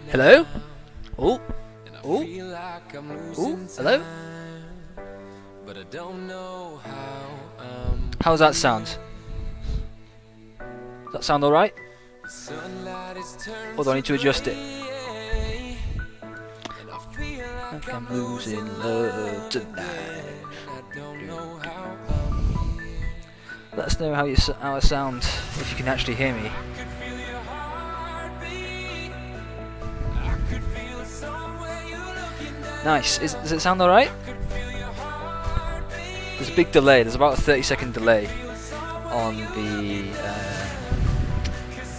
Hello? Oh. Oh. Oh. Hello? How does that sound? Does that sound alright? Or do I need to adjust it? Like I'm losing love tonight. Let us know how I sound, if you can actually hear me. Nice. Does it sound alright? There's a big delay. There's about a 30-second delay on the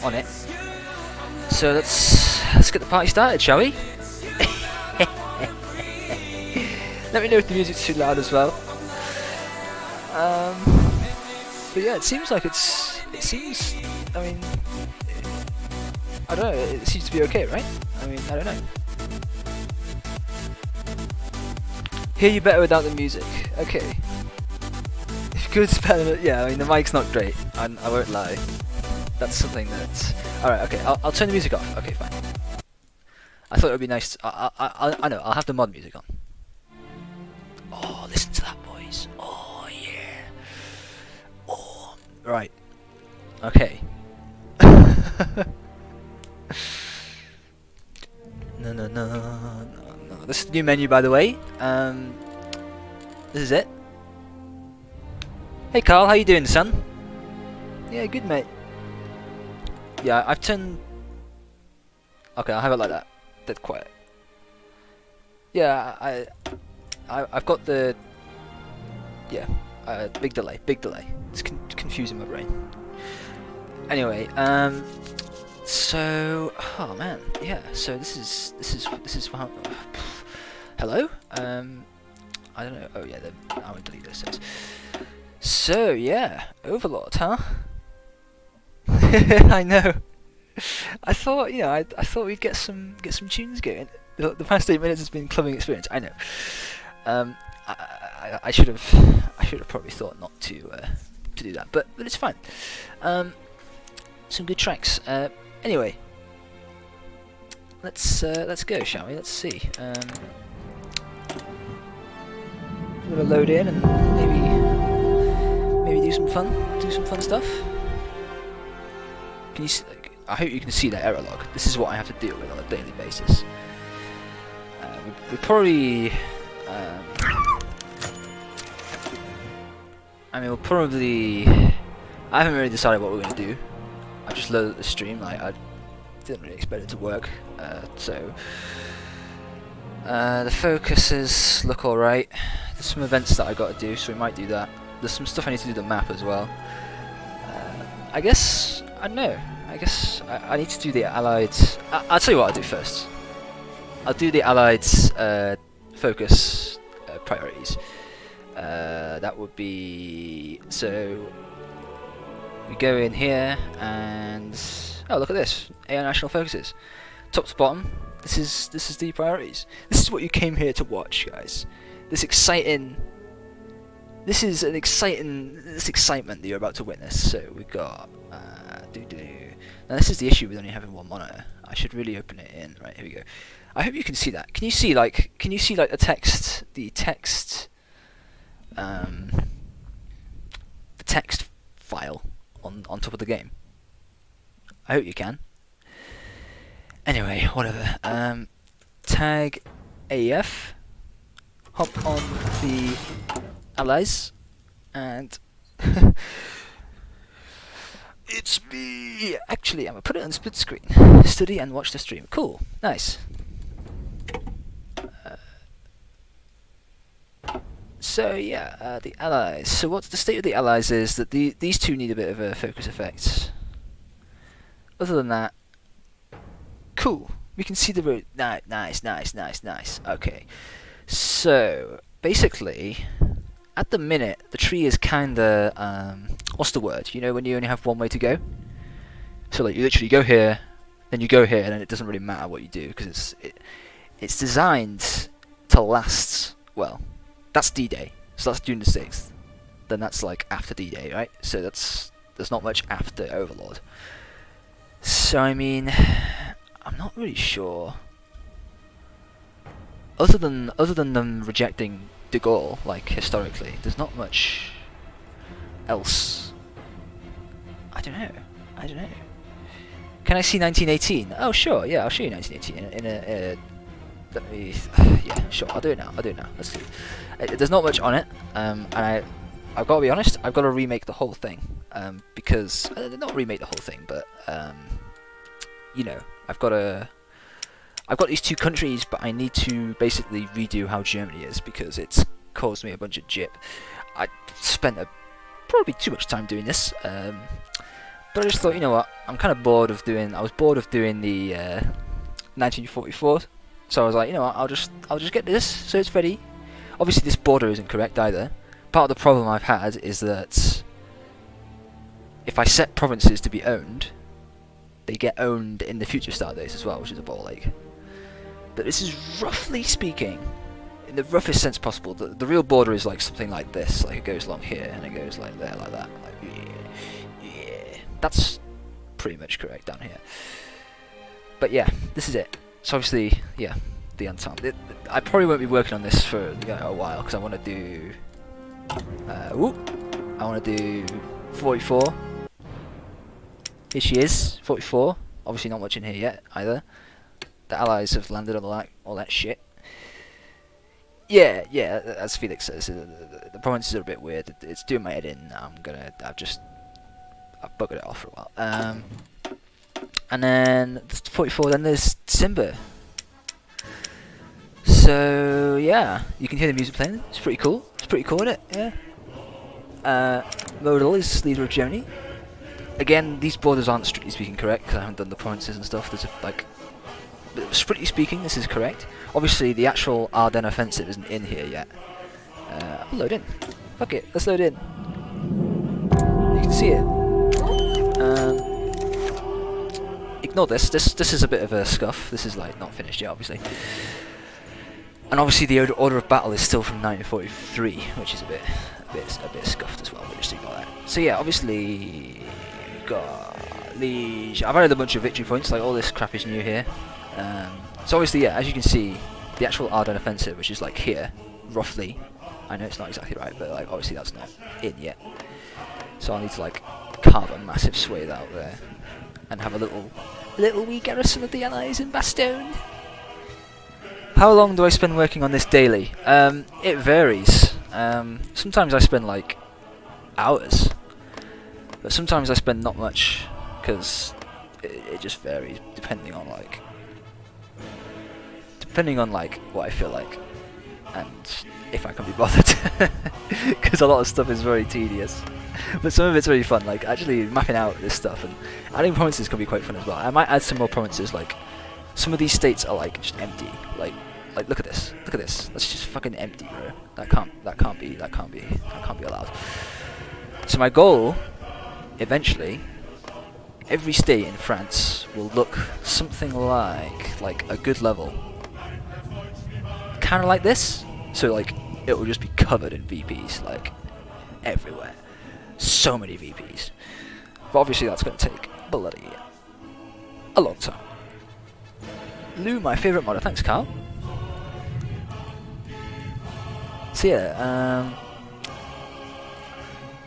on it. So let's get the party started, shall we? Let me know if the music's too loud as well. But yeah, it seems like I mean, I don't know, it seems to be okay, right? I mean, I don't know. Hear you better without the music. Okay. Good, better. Yeah, I mean, the mic's not great. I won't lie. That's something that's... Alright, okay, I'll turn the music off. Okay, fine. I thought it would be nice to... I know, I'll have the mod music on. Oh, listen to that, boys. Oh, yeah. Oh, right. Okay. No. This is the new menu, by the way. This is it. Hey, Carl, how you doing, son? Yeah, good, mate. Yeah, I've turned... Okay, I'll have it like that. Dead quiet. Yeah, I've got the... Yeah, big delay. It's confusing my brain. Anyway, so... Oh, man, yeah, so this is hello? I don't know. Oh, yeah, I won't delete this. So, yeah, Overlord, huh? I know. I thought, you know, I thought we'd get some tunes going. The past 8 minutes has been clubbing experience. I know. I should have probably thought not to do that, but it's fine. Some good tracks. Anyway, let's go, shall we? Let's see. We're gonna load in and maybe do some fun stuff. Can you? I hope you can see that error log. This is what I have to deal with on a daily basis. We probably. I mean, we'll probably. I haven't really decided what we're gonna do. I just loaded the stream. I didn't really expect it to work. So the focuses look alright. There's some events that I got to do, so we might do that. There's some stuff I need to do the map as well. I guess I don't know. I guess I need to do the Allied. I'll tell you what I'll do first. I'll do the Allied focus priorities. That would be so. We go in here and oh, look at this! AI national focuses, top to bottom. This is the priorities. This is what you came here to watch, guys. This excitement that you're about to witness. So we got Now this is the issue with only having one monitor. I should really open it in. Right, here we go. I hope you can see that. Can you see like the text file on top of the game? I hope you can. Anyway, whatever. Tag AF. Hop on the Allies, and it's me. Actually, I'm gonna put it on split screen. Study and watch the stream. Cool, nice. So yeah, the Allies. So what's the state of the Allies is that these two need a bit of a focus effect. Other than that, cool. We can see the road. Nice. Okay. So basically, at the minute, the tree is kinda what's the word? You know, when you only have one way to go. So like you literally go here, then you go here, and then it doesn't really matter what you do because it's designed to last. Well, that's D-Day, so that's June the 6th. Then that's like after D-Day, right? So there's not much after Overlord. So I mean, I'm not really sure. Other than them rejecting De Gaulle, like historically, there's not much else. I don't know. I don't know. Can I see 1918? Oh sure, yeah, I'll show you 1918 in a let me. Yeah, sure, I'll do it now. I'll do it now. Let's see. There's not much on it, and I've got to be honest. I've got to remake the whole thing, because not remake the whole thing, but you know, I've got these two countries, but I need to basically redo how Germany is because it's caused me a bunch of jip. I spent probably too much time doing this, but I just thought, you know what, I'm kind of bored of doing. I was bored of doing the 1944, so I was like, you know what, I'll just get this so it's ready. Obviously, this border isn't correct either. Part of the problem I've had is that if I set provinces to be owned, they get owned in the future start dates as well, which is a ball ache. But this is roughly speaking, in the roughest sense possible, the real border is like something like this, like it goes along here and it goes like there, like that. Like, yeah. That's pretty much correct down here. But yeah, this is it. So obviously, yeah, the Entente. I probably won't be working on this for a while because I want to do. I want to do 44. Here she is, 44. Obviously not much in here yet either. The Allies have landed on all that shit. Yeah, as Felix says, the provinces are a bit weird. It's doing my head in. I've buggered it off for a while. And then 44. Then there's Simba. So yeah, you can hear the music playing. It's pretty cool. It's pretty cool, isn't it? Yeah. Modal is leader of Germany. Again, these borders aren't strictly speaking correct because I haven't done the provinces and stuff. There's strictly speaking, this is correct. Obviously, the actual Ardennes offensive isn't in here yet. I'll load in. Fuck it, let's load in. You can see it. Ignore this. This is a bit of a scuff. This is like not finished yet, obviously. And obviously, the order of battle is still from 1943, which is a bit scuffed as well. But just ignore that. So yeah, obviously, we've got Liege. I've added a bunch of victory points. Like all this crap is new here. So obviously, yeah, as you can see, the actual Ardennes offensive, which is like here, roughly. I know it's not exactly right, but like obviously that's not in yet. So I'll need to like carve a massive swathe out there and have a little wee garrison of the Allies in Bastogne. How long do I spend working on this daily? It varies. Sometimes I spend like hours, but sometimes I spend not much because it just varies depending on what I feel like and if I can be bothered. Because a lot of stuff is very tedious, but some of it's really fun. Like actually mapping out this stuff and adding provinces can be quite fun as well. I might add some more provinces. Like some of these states are like just empty. Like look at this. Look at this. That's just fucking empty, bro. That can't be allowed. So my goal, eventually, every state in France will look something like a good level. Kind of like this. So like it will just be covered in VPs, like everywhere. So many VPs. But obviously that's going to take bloody a long time. Lou, my favourite modder. Thanks, Carl. So yeah,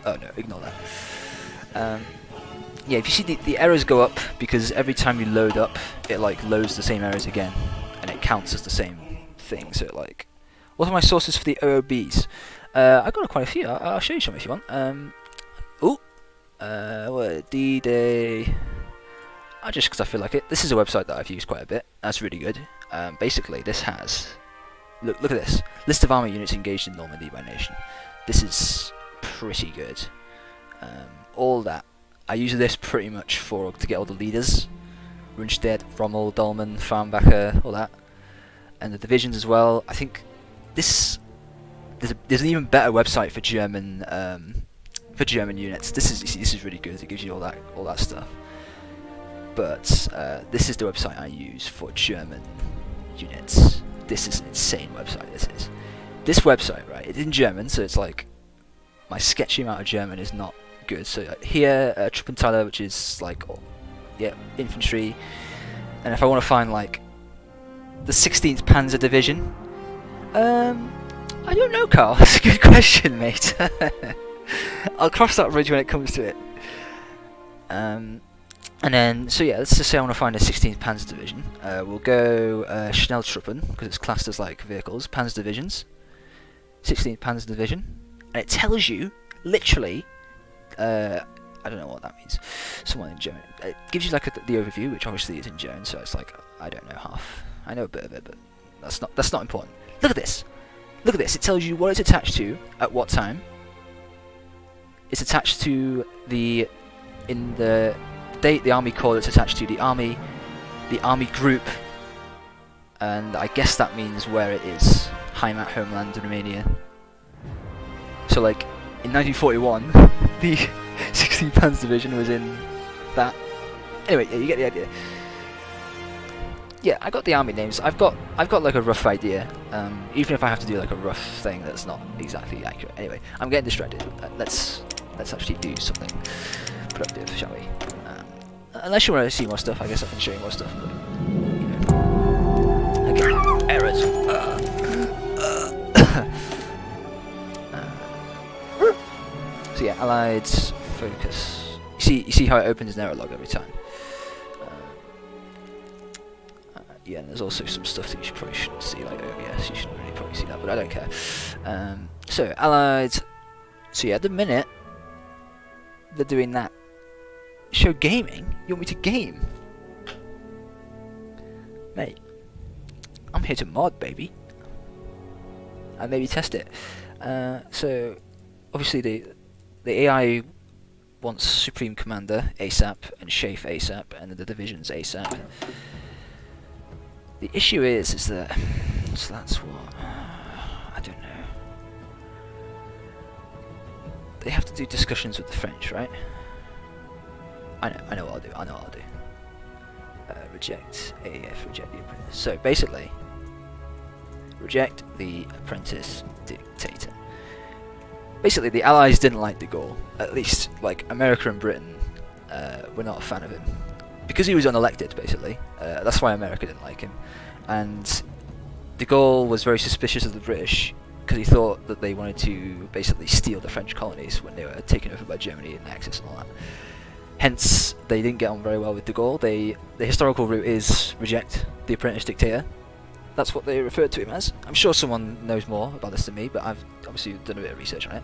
oh no, ignore that. Yeah, if you see the errors go up because every time you load up, it like loads the same errors again, and it counts as the same thing. So it like, what are my sources for the OOBs? I've got quite a few. I'll show you some if you want. What D-Day? Just because I feel like it. This is a website that I've used quite a bit. That's really good. Basically, this has. Look at this. List of army units engaged in Normandy by nation. This is pretty good. All that. I use this pretty much to get all the leaders. Rundstedt, Rommel, Dolman, Farnbacher, all that. And the divisions as well. I think there's an even better website for German units. This is really good. It gives you all that stuff. But this is the website I use for German units. This is an insane website. This website, right? It's in German, so it's like my sketchy amount of German is not good. So here, Truppenteiler, which is like yeah, infantry. And if I want to find like the 16th Panzer Division, I don't know, Carl. That's a good question, mate. I'll cross that bridge when it comes to it. And then, so yeah, let's just say I want to find a 16th Panzer Division. We'll go Schnelltruppen, because it's classed as like vehicles, Panzer Divisions. 16th Panzer Division. And it tells you, literally, I don't know what that means. Someone in German. It gives you like the overview, which obviously is in German, so it's like, I don't know half. I know a bit of it, but that's not important. Look at this. Look at this. It tells you what it's attached to at what time. It's attached to the date, the army corps it's attached to, the army group, and I guess that means where it is. Heimat, homeland, Romania. So like in 1941, the 16th Panzer Division was in that. Anyway, yeah, you get the idea. Yeah, I got the army names. I've got like a rough idea. Even if I have to do like a rough thing that's not exactly accurate. Anyway, I'm getting distracted. Let's actually do something productive, shall we? Unless you want to see more stuff, I guess I can show you more stuff. But you know, again, errors. So yeah, Allied focus. You see how it opens an error log every time. Yeah, and there's also some stuff that you probably shouldn't see, like OBS, you shouldn't really probably see that, but I don't care. So, Allied, so yeah, at the minute, they're doing that. Show gaming? You want me to game? Mate, I'm here to mod, baby. And maybe test it. So, obviously the AI wants Supreme Commander ASAP, and Chafe ASAP, and the divisions ASAP. The issue is that, so that's what, I don't know. They have to do discussions with the French, right? I know what I'll do. Reject AF, reject the apprentice. So basically, reject the apprentice dictator. Basically, the Allies didn't like de Gaulle. At least, like, America and Britain were not a fan of him. Because he was unelected, basically. That's why America didn't like him. And de Gaulle was very suspicious of the British, because he thought that they wanted to basically steal the French colonies when they were taken over by Germany and Axis and all that. Hence, they didn't get on very well with de Gaulle. The historical route is reject the apprentice dictator. That's what they referred to him as. I'm sure someone knows more about this than me, but I've obviously done a bit of research on it.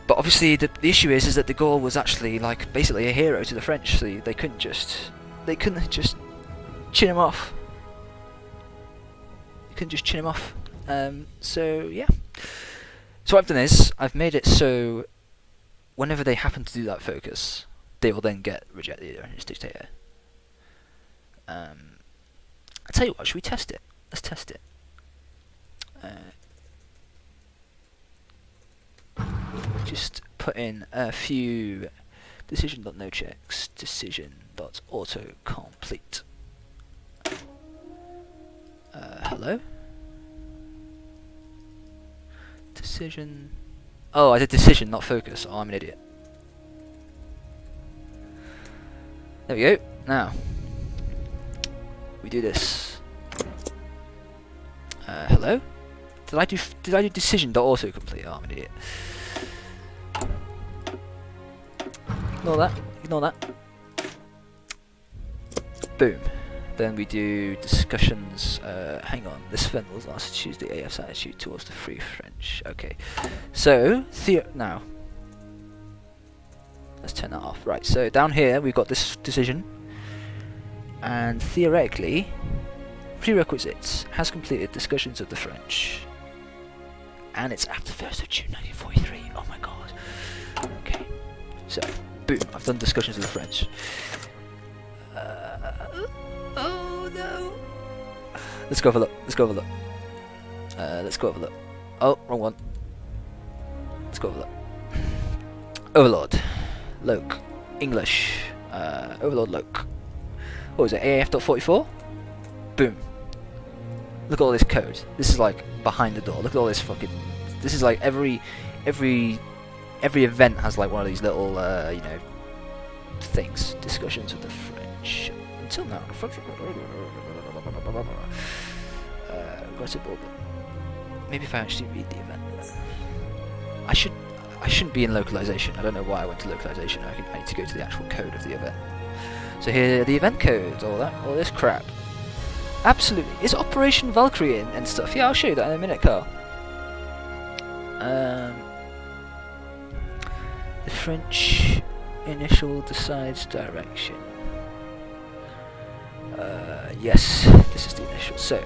But obviously, the issue is that de Gaulle was actually like basically a hero to the French. So they couldn't just chin him off. You couldn't just chin him off. So yeah. So what I've done is I've made it so whenever they happen to do that focus, they will then get rejected as dictator. I tell you what, should we test it? Let's test it. Just put in a few decision.nochecks, decision.autocomplete. Hello? Decision. Oh, I did decision, not focus. Oh, I'm an idiot. There we go. Now, we do this. Hello? Did I do decision.autocomplete? Oh, I'm an idiot. Ignore that. Ignore that. Boom. Then we do discussions. Hang on. This event was last Tuesday. AF's attitude towards the Free French. Okay. So now let's turn that off. Right. So down here we've got this decision, and theoretically, prerequisites has completed discussions of the French, and it's after 1st of June 1943. Oh my god. Okay. So boom. I've done discussions of the French. Oh no! Let's go have a look. Let's go have a look. Let's go have a look. Oh, wrong one. Let's go have a look. Overlord. Loke. English. Overlord Loke. What was it? AF.44? Boom. Look at all this code. This is like behind the door. Look at all this fucking... This is like every event has like one of these little, you know, things. Discussions with the French. Until now, the French... regrettable, but maybe if I actually read the event. I shouldn't be in localization. I don't know why I went to localization. I need to go to the actual code of the event. So here are the event codes, all this crap. Absolutely. It's Operation Valkyrie and stuff. Yeah, I'll show you that in a minute, Carl. The French initial decides direction. Yes, this is the initial. So,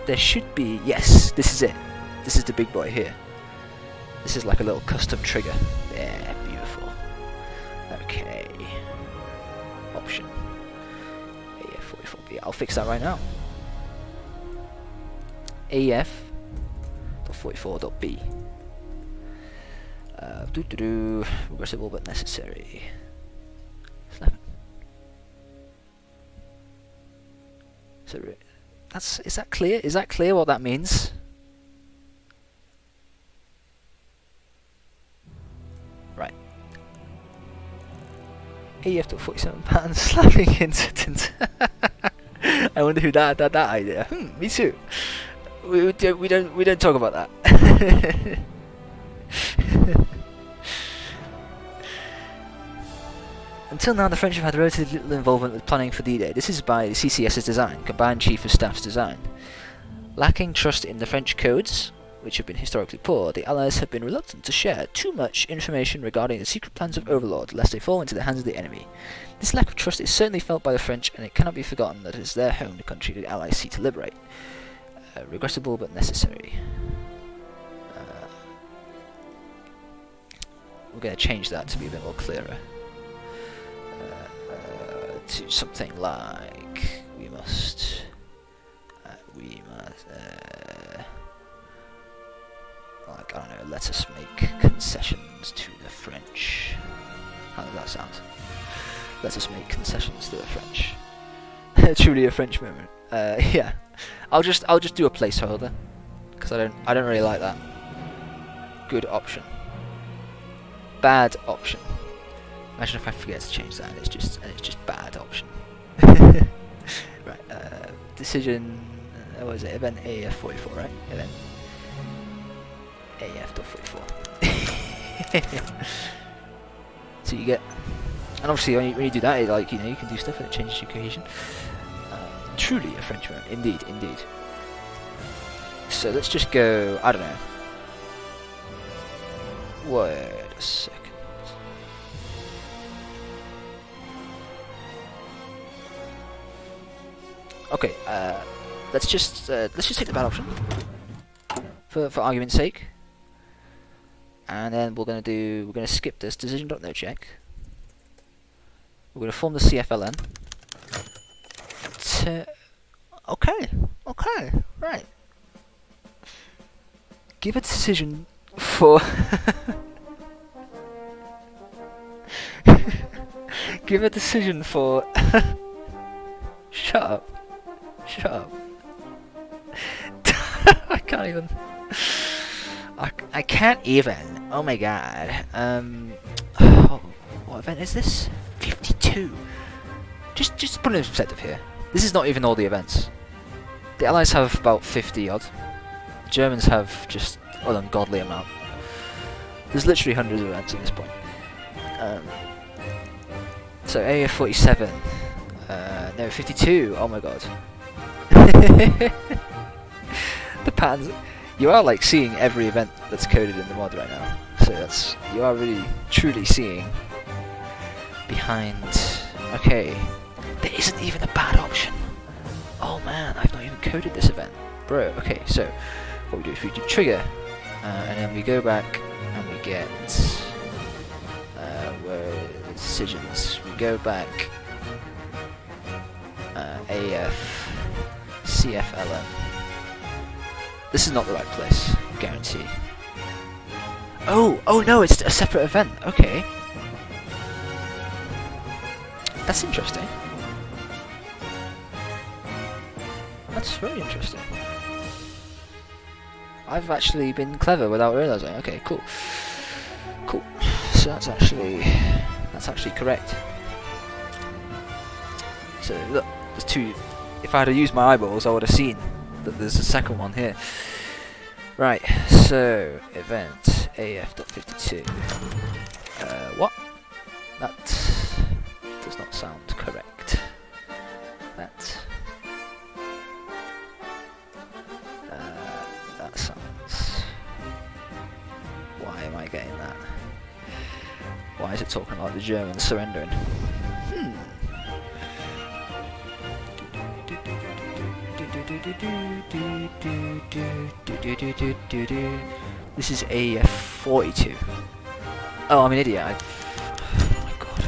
there should be... Yes, this is it. This is the big boy here. This is like a little custom trigger. There, beautiful. Okay. Option. AF44B. I'll fix that right now. AF.44.B. Regressible but necessary. So is that clear? Is that clear what that means? Right. AF.47 slapping incident. I wonder who that idea. Me too. We don't talk about that. Until now, the French have had relatively little involvement with planning for D-Day. This is by CCS's design, Combined Chief of Staff's design. Lacking trust in the French codes, which have been historically poor, the Allies have been reluctant to share too much information regarding the secret plans of Overlord, lest they fall into the hands of the enemy. This lack of trust is certainly felt by the French, and it cannot be forgotten that it is their home country the Allies seek to liberate. Regrettable but necessary. We're going to change that to be a bit more clearer. To something like we must like, I don't know, let us make concessions to the French. How does that sound? Let us make concessions to the French. Truly a French moment. Yeah, I'll just do a placeholder because I don't really like that. Good option. Bad option. Imagine if I forget to change that and it's just bad option. Right, decision, what is it, event AF44, right? Event AF.44. So you get, and obviously when you do that, it, like, you know, you can do stuff and it changes your cohesion. Truly a French moment, indeed. So let's just go, I don't know. Wait a second. Okay, let's just take the bad option for argument's sake, and then we're gonna skip this decision.no check. We're gonna form the CFLN. Okay, right. Give a decision for give a decision for Shut up. I can't even. I can't even. Oh my god. What event is this? 52. Just put it in perspective here. This is not even all the events. The Allies have about 50 odd. The Germans have just an ungodly amount. There's literally hundreds of events at this point. So area 47. No, 52. Oh my god. The patterns. You are like seeing every event that's coded in the mod right now. So you are really truly seeing behind. Okay, there isn't even a bad option. Oh man, I've not even coded this event, bro. Okay, so what we do is we do trigger, and then we go back and we get decisions. We go back. AF CFLN. This is not the right place, guarantee. Oh no, it's a separate event. Okay, that's interesting. That's very interesting. I've actually been clever without realizing. Okay, cool. So that's actually That's actually correct. So look, there's two. If I had used my eyeballs, I would have seen that there's a second one here. Right, so event AF.52. What? That does not sound correct. That sounds. Why am I getting that? Why is it talking about the Germans surrendering? This is AF42. Oh, I'm an idiot. Oh my god.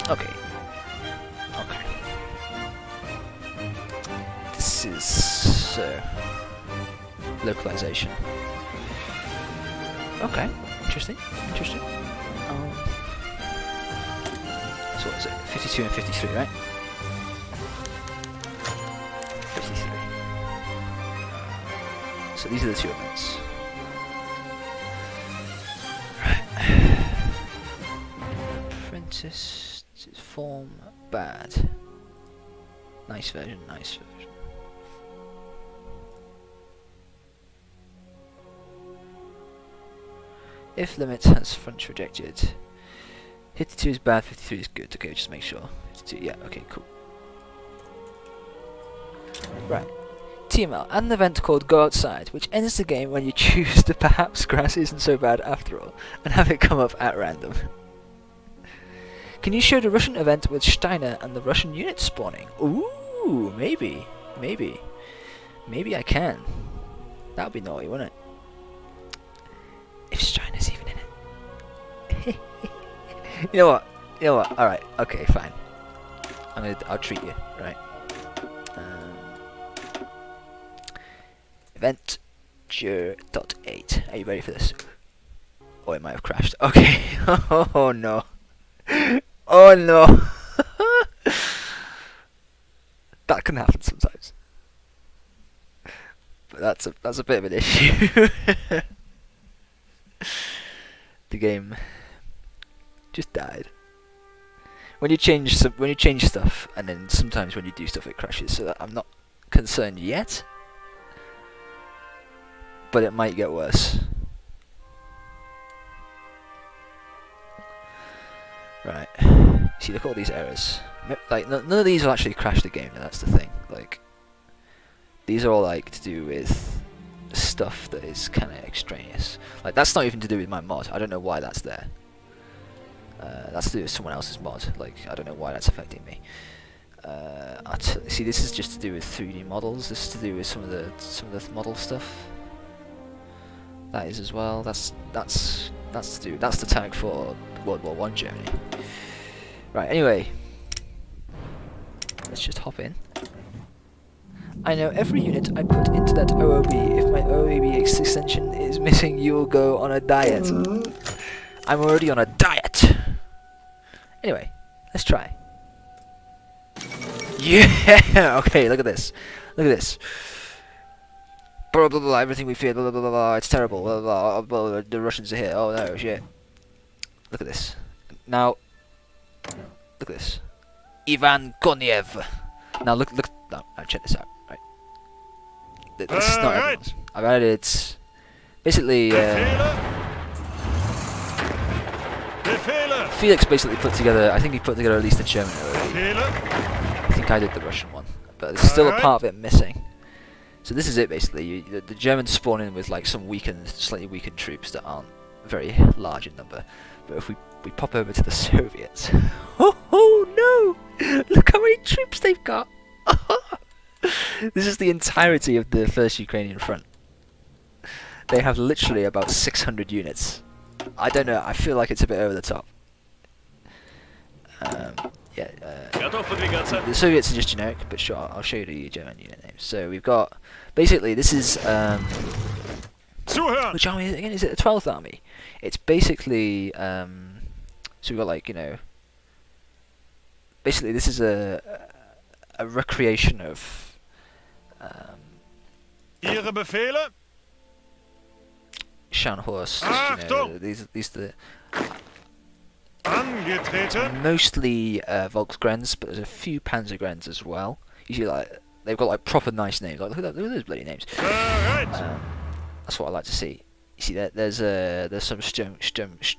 Okay. This is localization. Okay, interesting. So what is it? 52 and 53, right? 53. So these are the two events. Right. Apprentice form bad. Nice version. If limit has front rejected. 52 is bad, 53 is good. Okay, just make sure. 52, yeah, okay, cool. Right. TML, add an event called Go Outside, which ends the game when you choose the perhaps grass isn't so bad after all, and have it come up at random. Can you show the Russian event with Steiner and the Russian unit spawning? Ooh, maybe. Maybe I can. That would be naughty, wouldn't it? If Steiner's even in it. You know what? Alright, okay, fine. I'll treat you, right? Event Jur.8. Are you ready for this? Oh, it might have crashed. Okay. Oh no. Oh no. That can happen sometimes. But that's a bit of an issue. The game just died. When you change stuff, and then sometimes when you do stuff, it crashes. So that I'm not concerned yet, but it might get worse. Right. See, look at all these errors. Like none of these will actually crash the game. That's the thing. Like these are all like to do with stuff that is kind of extraneous. Like that's not even to do with my mod. I don't know why that's there. That's to do with someone else's mod. Like I don't know why that's affecting me. See, this is just to do with 3D models. This is to do with some of the model stuff. That is as well. That's to do. That's the tag for World War I Germany. Right. Anyway, let's just hop in. I know every unit I put into that OOB. If my OOB extension is missing, you will go on a diet. I'm already on a diet. Anyway, let's try. Yeah. Okay. Look at this. Blah blah blah. Everything we fear. Blah blah blah blah. It's terrible. Blah blah blah. Blah, the Russians are here. Oh no, shit. Look at this. Now, look at this. Ivan Konev. Now look. Now check this out. Right. This is not everyone's. I've added basically. Felix basically put together. I think he put together at least the German version. I think I did the Russian one, but there's still a part of it missing. So this is it basically. The Germans spawn in with like some slightly weakened troops that aren't very large in number. But if we pop over to the Soviets, oh no! Look how many troops they've got. This is the entirety of the First Ukrainian Front. They have literally about 600 units. I don't know. I feel like it's a bit over the top. The Soviets are just generic, but sure, I'll show you the German unit names. So we've got, basically, this is, which army is it again? Is it the 12th Army? It's basically, so we've got like, basically this is a recreation of, Ihre Befehle? Scharnhorst, these are the Angetreten. Mostly Volksgrens, but there's a few Panzergrens as well. Usually, like they've got like proper nice names. Like look at those bloody names. Bereit. That's what I like to see. You see, there's some Bereit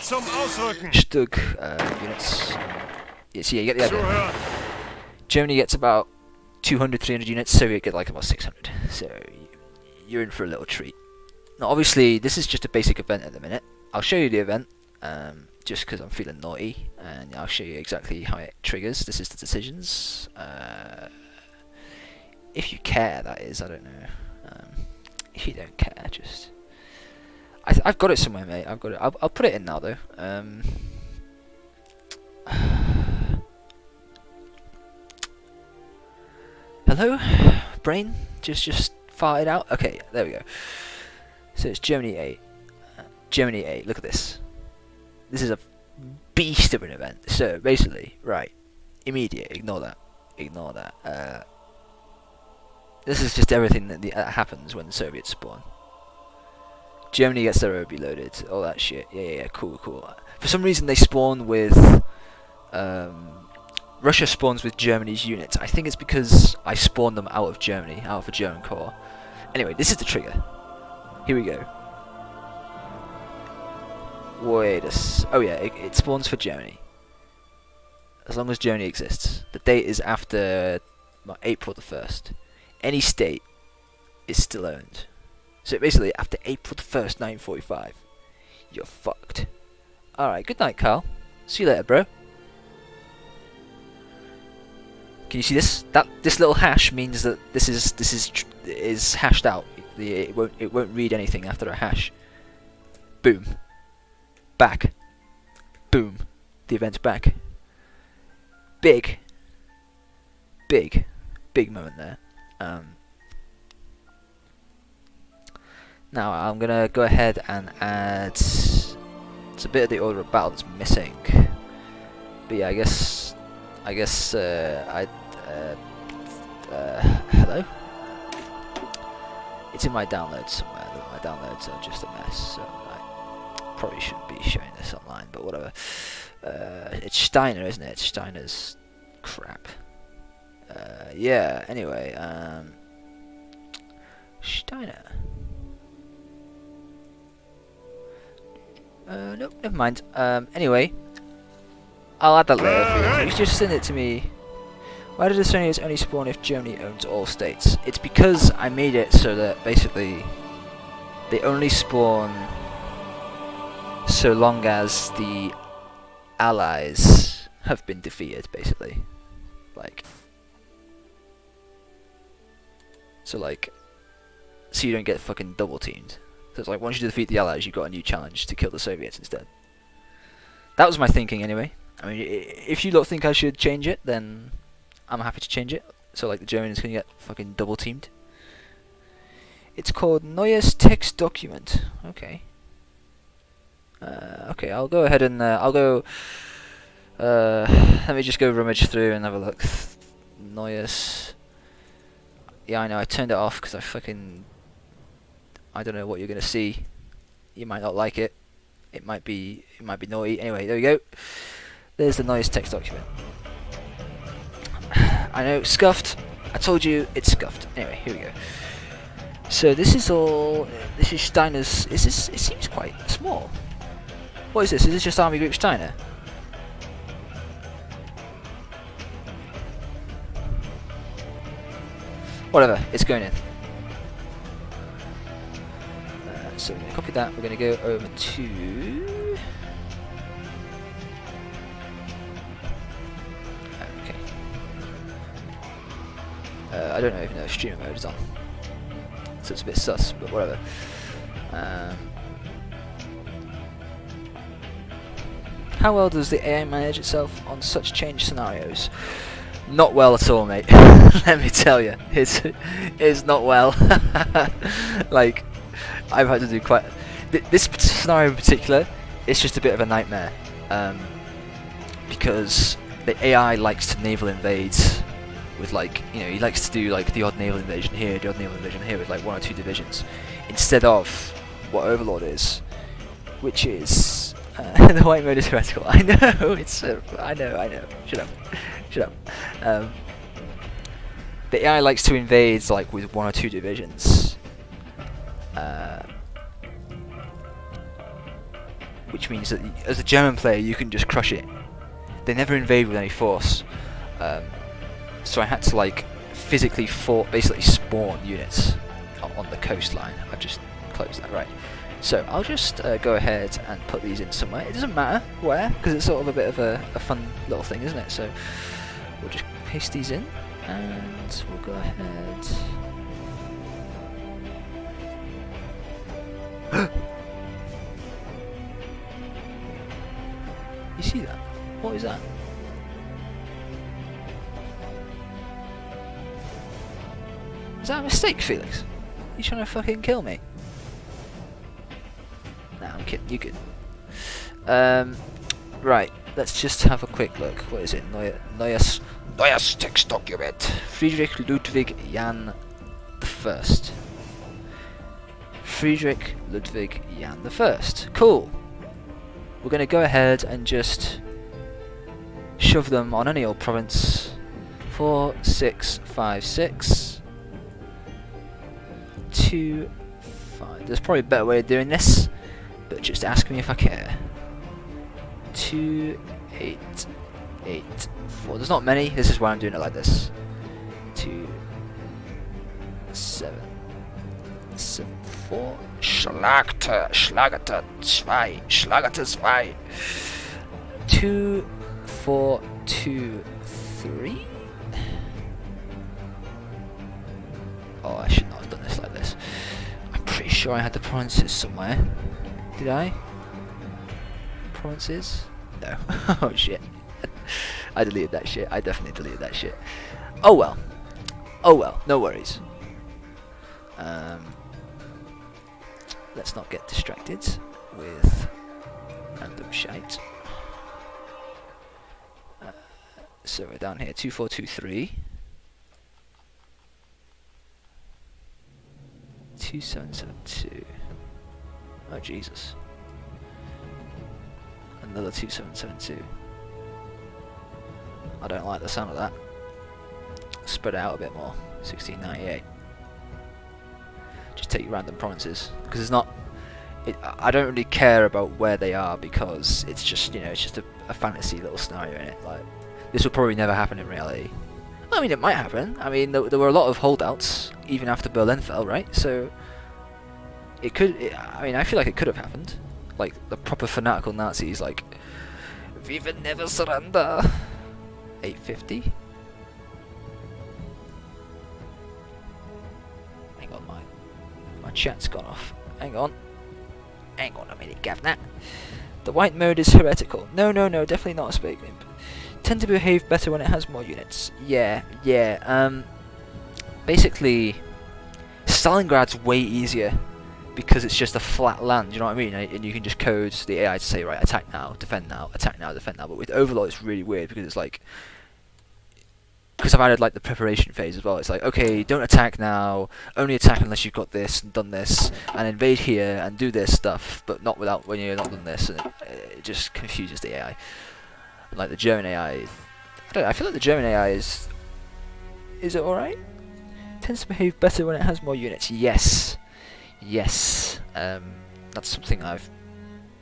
zum Ausrücken. Stug units. Yeah, see, you get the idea. Zuhören. Germany gets about 200, 300 units. Soviet get like about 600. So you're in for a little treat. Now, obviously, this is just a basic event at the minute. I'll show you the event, just because I'm feeling naughty, and I'll show you exactly how it triggers. This is the decisions. If you care, that is. I don't know. If you don't care, just I've got it somewhere, mate. I've got it. I'll put it in now, though. Hello, brain. Just farted out. Okay, there we go. So it's Germany 8. Germany 8. Look at this. This is a beast of an event. So basically, right, immediate. Ignore that. Ignore that. This is just everything that happens when the Soviets spawn. Germany gets their OB loaded, all that shit. Yeah, cool. For some reason they spawn with... Russia spawns with Germany's units. I think it's because I spawned them out of Germany, out of a German core. Anyway, this is the trigger. Here we go. Oh yeah, it spawns for Germany. As long as Germany exists. The date is after April the 1st. Any state is still owned. So basically, after April the 1st, 1945, you're fucked. Alright, good night, Carl. See you later, bro. Can you see this? This little hash means that this is hashed out. It won't read anything after a hash. Boom. Back. Boom. The event's back. Big moment there. Now I'm gonna go ahead and add. It's a bit of the order of battle that's missing. But yeah, I guess hello. It's in my downloads somewhere. My downloads are just a mess, so I probably shouldn't be showing this online. But whatever. It's Steiner, isn't it? It's Steiner's crap. Yeah. Anyway, Steiner. Nope, never mind. Anyway, I'll add that later for you. You just send it to me. Why did the Sonians only spawn if Germany owns all states? It's because I made it so that basically they only spawn so long as the Allies have been defeated, basically. So you don't get fucking double teamed. So it's like once you defeat the Allies, you've got a new challenge to kill the Soviets instead. That was my thinking anyway. I mean, if you don't think I should change it, then I'm happy to change it. So like the Germans can get fucking double teamed. It's called Neues Text Document. Okay. Okay, I'll go ahead and let me just go rummage through and have a look. Neues. Yeah, I know. I turned it off because I don't know what you're gonna see. You might not like it. It might be naughty. Anyway, there we go. There's the Neues Text Document. I know, scuffed. I told you it's scuffed. Anyway, here we go. So this is all. This is Steiner's. It seems quite small. What is this? Is this just Army Group Steiner? Whatever. It's going in. So we're going to copy that. We're going to go over to. Okay. I don't know even if streamer mode is on, so it's a bit sus, but whatever. How well does the AI manage itself on such change scenarios? Not well at all, mate. Let me tell you, it's not well. Like, I've had to do quite. This scenario in particular, it's just a bit of a nightmare, because the AI likes to naval invade with, like, you know, he likes to do like the odd naval invasion here, the odd naval invasion here with like 1 or 2 divisions, instead of what Overlord is, which is The white mode is heretical. I know, it's... I know. Shut up. The AI likes to invade, like, with 1 or 2 divisions. Which means that, as a German player, you can just crush it. They never invade with any force. So I had to, like, physically basically spawn units on the coastline. I've just closed that, right. So I'll just go ahead and put these in somewhere. It doesn't matter where, because it's sort of a bit of a fun little thing, isn't it? So we'll just paste these in, and we'll go ahead. You see that? What is that? Is that a mistake, Felix? Are you trying to fucking kill me? Nah, I'm kidding, you good. Right, let's just have a quick look. What is it? Neues Textdokument. Friedrich Ludwig Jan the First. Friedrich Ludwig Jan the First. Cool. We're going to go ahead and just shove them on any old province. 4, 6, 5, 6. 2, 5. There's probably a better way of doing this, but just ask me if I care. 2, 8, 8, 4. There's not many. This is why I'm doing it like this. 2, 7, 7, 4. Schlagte 2. 2, 4, 2, 3. Oh, I should not have done this like this. I'm pretty sure I had the provinces somewhere. Did I? Provinces? No. Oh shit. I deleted that shit. I definitely deleted that shit. Oh well. Oh well. No worries. Let's not get distracted with random shite. So we're down here. 2, 4, 2, 3. 2, 7, 7, 2. Oh Jesus. Another 2, 7, 7, 2. I don't like the sound of that. Spread it out a bit more. 1698. Just take random provinces, because it's not. I don't really care about where they are, because it's just, you know, it's just a fantasy little scenario in it. Like, this will probably never happen in reality. I mean, it might happen. I mean, there were a lot of holdouts even after Berlin fell, right? So it could. I mean, I feel like it could have happened. Like the proper fanatical Nazis, like, we will never surrender. 850. Hang on, my chat's gone off. Hang on a minute, Gavna. The white mode is heretical. No, definitely not a spake limp. Tend to behave better when it has more units. Yeah. Basically, Stalingrad's way easier because it's just a flat land, you know what I mean? And you can just code the AI to say, right, attack now, defend now, attack now, defend now. But with Overlord, it's really weird because it's like, because I've added like the preparation phase as well. It's like, okay, don't attack now, only attack unless you've got this and done this, and invade here and do this stuff, but not without when you're not done this. And it just confuses the AI. And like the German AI, I don't know, I feel like the German AI is it alright? Tends to behave better when it has more units. Yes. That's something I've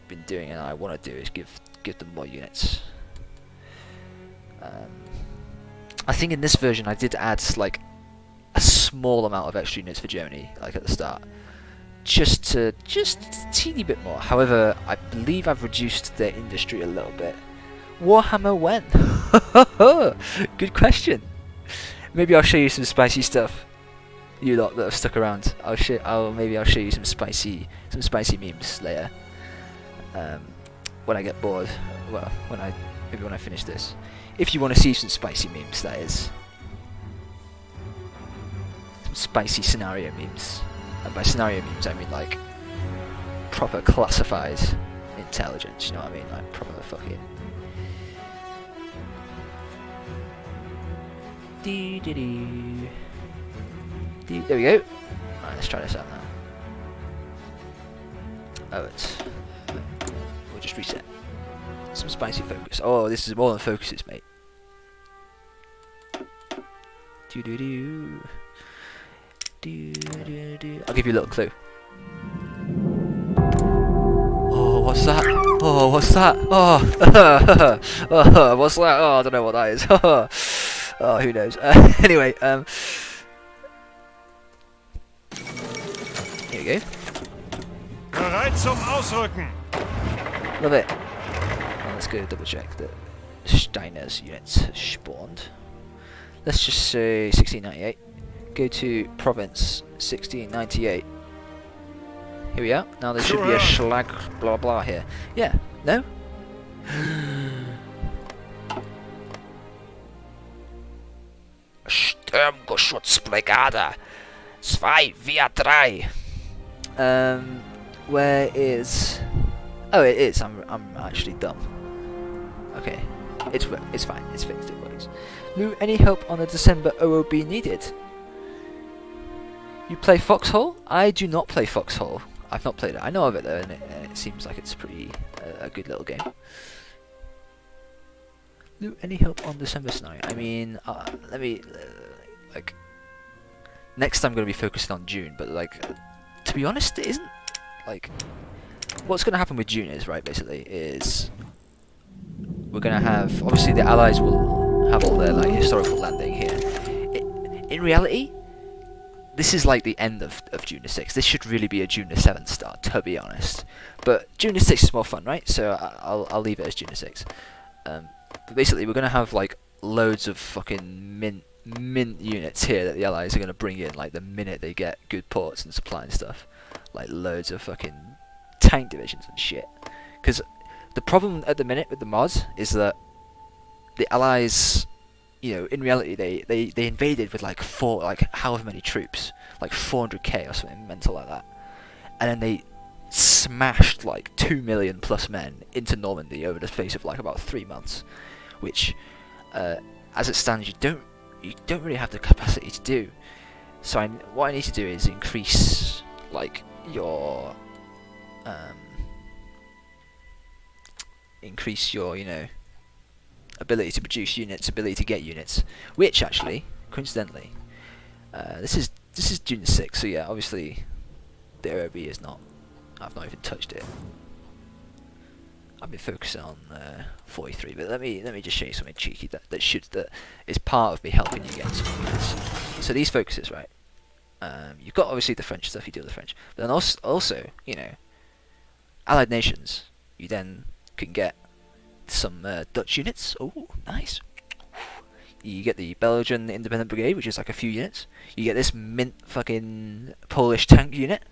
been doing and I want to do, is give them more units. I think in this version I did add like a small amount of extra units for Germany, like at the start, just a teeny bit more. However, I believe I've reduced their industry a little bit. Warhammer when? Good question. Maybe I'll show you some spicy stuff. You lot that have stuck around, maybe I'll show you some spicy memes later. When I get bored, well, maybe when I finish this. If you want to see some spicy memes, that is. Some spicy scenario memes. And by scenario memes, I mean like proper classified intelligence, you know what I mean? Like proper fucking. There we go. Alright, let's try this out now. Oh, we'll just reset. Some spicy focus. Oh, this is more than focuses, mate. Do do do. Do do do. I'll give you a little clue. Oh, what's that? Oh, what's that? Oh, oh, what's that? Oh, I don't know what that is. Oh, who knows? Anyway, here we go. Bereit zum Ausrücken. Love it. Well, let's go double check that Steiner's units have spawned. Let's just say 1698. Go to province 1698. Here we are. Now there should be a schlag blah blah here. Yeah. No? Sturmgeschutzbrigade 243. Where is? Oh, it is. I'm actually dumb. Okay, it's fine. It's fixed. It works. Lou, any help on the December OOB needed? You play Foxhole? I do not play Foxhole. I've not played it. I know of it though, and it seems like it's pretty a good little game. Lou, any help on December scenario? I mean, let me like. Next time I'm going to be focusing on June, but like, to be honest, it isn't. Like, what's going to happen with June is, right, basically, is we're going to have, obviously the Allies will have all their, like, historical landing here. In reality, this is like the end of June the 6th. This should really be a June the 7th start, to be honest. But June the 6th is more fun, right? So I'll leave it as June the 6th. But basically, we're going to have, like, loads of fucking mint units here that the Allies are going to bring in, like, the minute they get good ports and supply and stuff. Like, loads of fucking tank divisions and shit. Because the problem at the minute with the mods is that the Allies, you know, in reality, they invaded with, like, however many troops. Like, 400k or something mental like that. And then they smashed, like, 2 million plus men into Normandy over the space of, like, about 3 months. Which, as it stands, you don't really have the capacity to do. So what I need to do is increase, like, your you know, ability to produce units, ability to get units, which actually, coincidentally, this is June 6th, so yeah, obviously the OOB is not. I've not even touched it. I've been focusing on 43, but let me just show you something cheeky that is part of me helping you get some units. So these focuses, right? You've got obviously the French stuff, you deal with the French, but then also, you know, allied nations, you then can get some Dutch units. Oh, nice. You get the Belgian Independent Brigade, which is like a few units. You get this mint fucking Polish tank unit,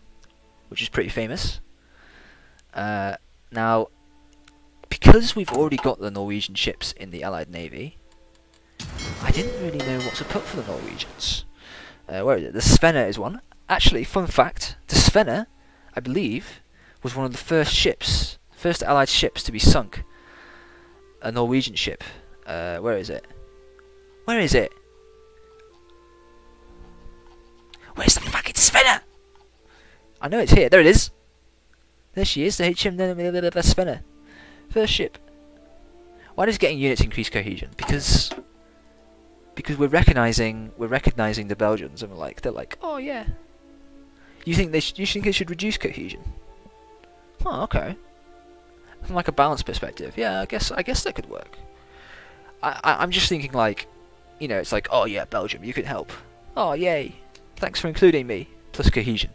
which is pretty famous. Now, because we've already got the Norwegian ships in the Allied Navy, I didn't really know what to put for the Norwegians. Where is it? The Svena is one. Actually, fun fact, the Svena, I believe, was one of the first Allied ships to be sunk. A Norwegian ship. Where is it? Where is it? Where's the fucking Svena? I know it's here. There it is. There she is, the Svena. First ship. Why does getting units increase cohesion? Because we're recognizing the Belgians, and they're like, oh yeah. You think they should reduce cohesion? Oh, okay. From like a balance perspective, yeah, I guess that could work. I'm just thinking, like, you know, it's like, oh yeah, Belgium, you can help. Oh yay, thanks for including me. Plus cohesion.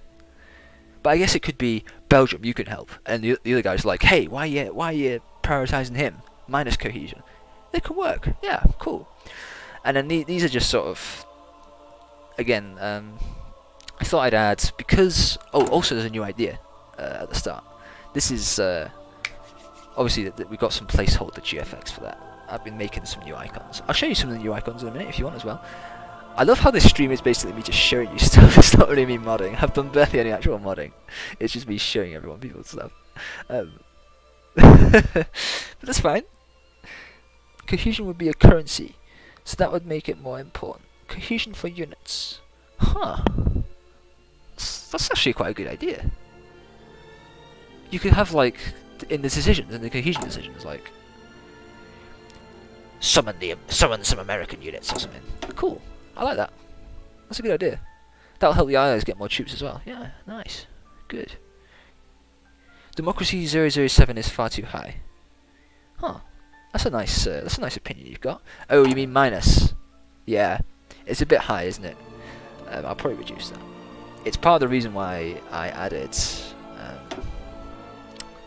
But I guess it could be Belgium, you can help, and the other guy's like, hey, why are you prioritizing him? Minus cohesion. It could work. Yeah, cool. And then these are just sort of, again, I thought I'd add, because, oh, also there's a new idea at the start. This is, obviously we've got some placeholder GFX for that. I've been making some new icons. I'll show you some of the new icons in a minute if you want as well. I love how this stream is basically me just showing you stuff. It's not really me modding. I've done barely any actual modding. It's just me showing everyone people's stuff. But that's fine. Cohesion would be a currency, so that would make it more important. Cohesion for units. Huh. That's actually quite a good idea. You could have, like, in the decisions, in the cohesion decisions, like, summon some American units or something. Cool. I like that. That's a good idea. That'll help the Allies get more troops as well. Yeah, nice. Good. Democracy 007 is far too high. Huh. That's a nice opinion you've got. Oh, you mean minus? Yeah. It's a bit high, isn't it? I'll probably reduce that. It's part of the reason why I added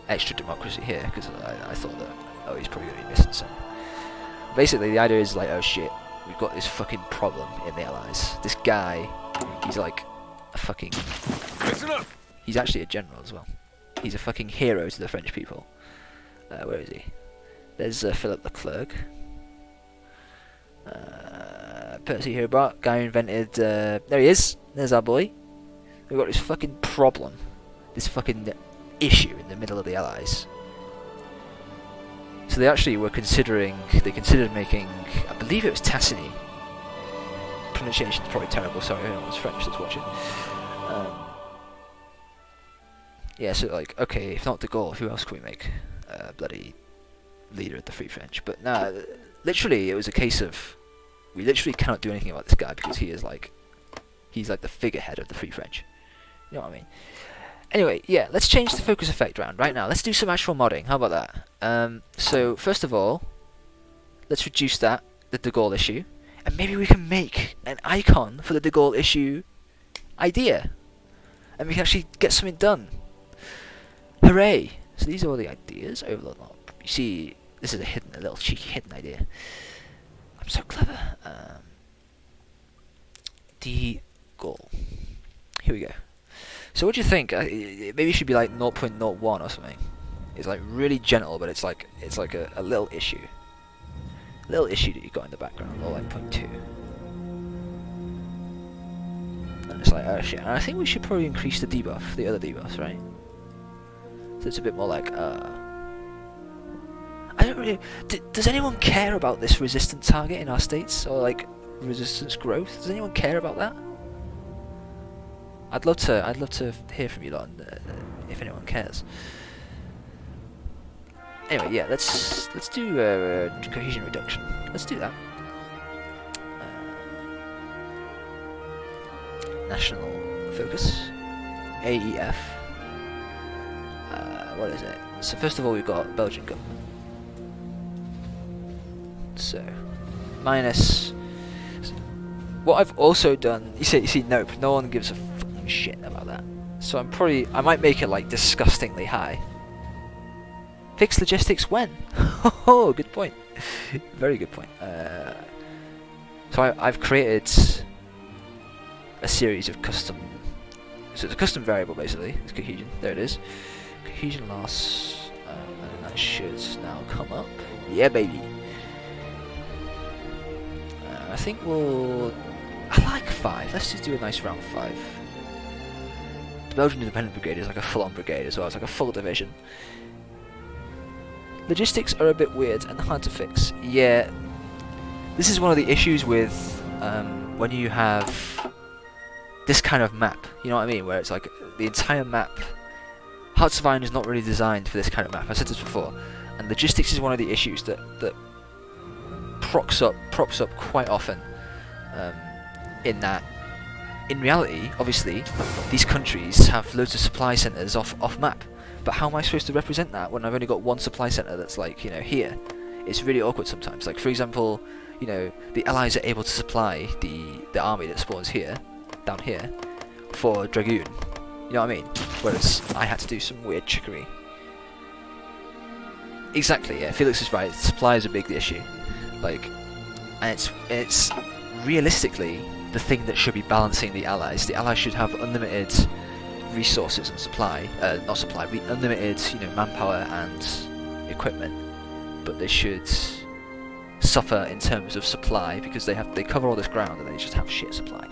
extra democracy here, because I thought that, oh, he's probably going to be missing some. Basically, the idea is like, oh shit, we've got this fucking problem in the Allies. This guy, he's like a fucking... Listen up! He's actually a general as well. He's a fucking hero to the French people. Where is he? There's Philip Leclerc. Percy Hobart, guy who invented... there he is. There's our boy. We've got this fucking problem. This fucking issue in the middle of the Allies. So they actually were considered making, I believe it was Tassigny. Pronunciation's probably terrible, sorry, I don't know it's French that's watching. Yeah, so like, okay, if not de Gaulle, who else can we make? Bloody leader of the Free French. But nah, literally it was a case of, we literally cannot do anything about this guy because he's like the figurehead of the Free French. You know what I mean? Anyway, yeah, let's change the focus effect round right now. Let's do some actual modding. How about that? So first of all, let's reduce the de Gaulle issue, and maybe we can make an icon for the de Gaulle issue idea, and we can actually get something done. Hooray! So these are all the ideas over the lot. You see, this is a little cheeky hidden idea. I'm so clever. De Gaulle. Here we go. So what do you think? Maybe it should be like 0.01 or something. It's like really gentle, but it's like a little issue. Little issue that you got in the background, or like 0.2. And it's like, oh shit. And I think we should probably increase the debuff, the other debuffs, right? So it's a bit more like, I don't really... does anyone care about this resistance target in our states? Or like, resistance growth? Does anyone care about that? I'd love to hear from you lot, if anyone cares. Anyway, yeah, let's do cohesion reduction. Let's do that. National focus, AEF. What is it? So first of all, we've got Belgian government. So minus. What I've also done, you see, nope, no one gives a fucking shit about that. So I might make it like disgustingly high. Fix logistics when? Oh, good point. Very good point. So I've created a series of custom. So it's a custom variable basically. It's cohesion. There it is. Cohesion loss, and that should now come up. Yeah, baby. I think I like 5. Let's just do a nice round 5. The Belgian Independent Brigade is like a full-on brigade as well. It's like a full division. Logistics are a bit weird and hard to fix. Yeah, this is one of the issues with when you have this kind of map. You know what I mean? Where it's like the entire map. Hearts of Iron is not really designed for this kind of map. I said this before, and logistics is one of the issues that props up quite often. In that, in reality, obviously, these countries have loads of supply centres off map. But how am I supposed to represent that when I've only got one supply centre that's like, you know, here? It's really awkward sometimes. Like, for example, you know, the Allies are able to supply the army that spawns here, down here, for Dragoon. You know what I mean? Whereas I had to do some weird trickery. Exactly, yeah, Felix is right. Supply is a big issue. Like, and it's realistically the thing that should be balancing the Allies. The Allies should have unlimited resources and unlimited, you know, manpower and equipment, but they should suffer in terms of supply because they cover all this ground and they just have shit supply.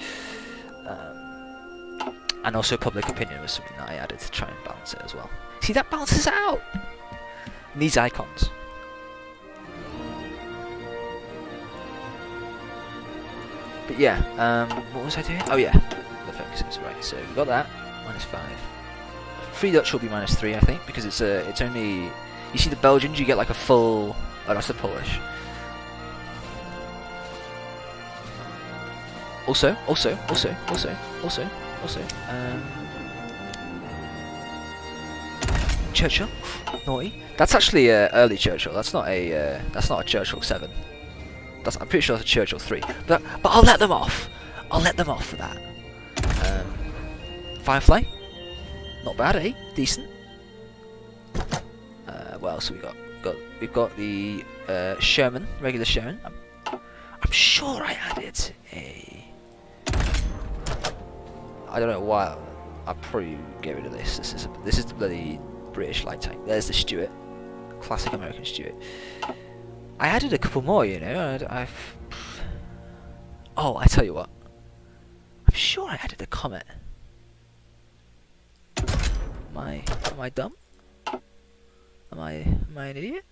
And also public opinion was something that I added to try and balance it as well. See, that balances it out. Needs icons. But yeah, what was I doing? Oh yeah, the focuses, right, so we got that, -5. Free Dutch will be -3, I think, because it's only, you see the Belgians, you get like a full, oh that's the Polish. Also. Churchill, naughty. That's actually early Churchill. That's not a Churchill 7. I'm pretty sure that's a Churchill 3. But I'll let them off. I'll let them off for that. Firefly, not bad, eh? Decent. What else have we got? We've got the Sherman, regular Sherman. I'm sure I added a. I don't know why. I'll probably get rid of this. This is the bloody British light tank. There's the Stuart, classic American Stuart. I added a couple more, you know. Oh, I tell you what. I'm sure I added a Comet. Am I dumb? Am I an idiot?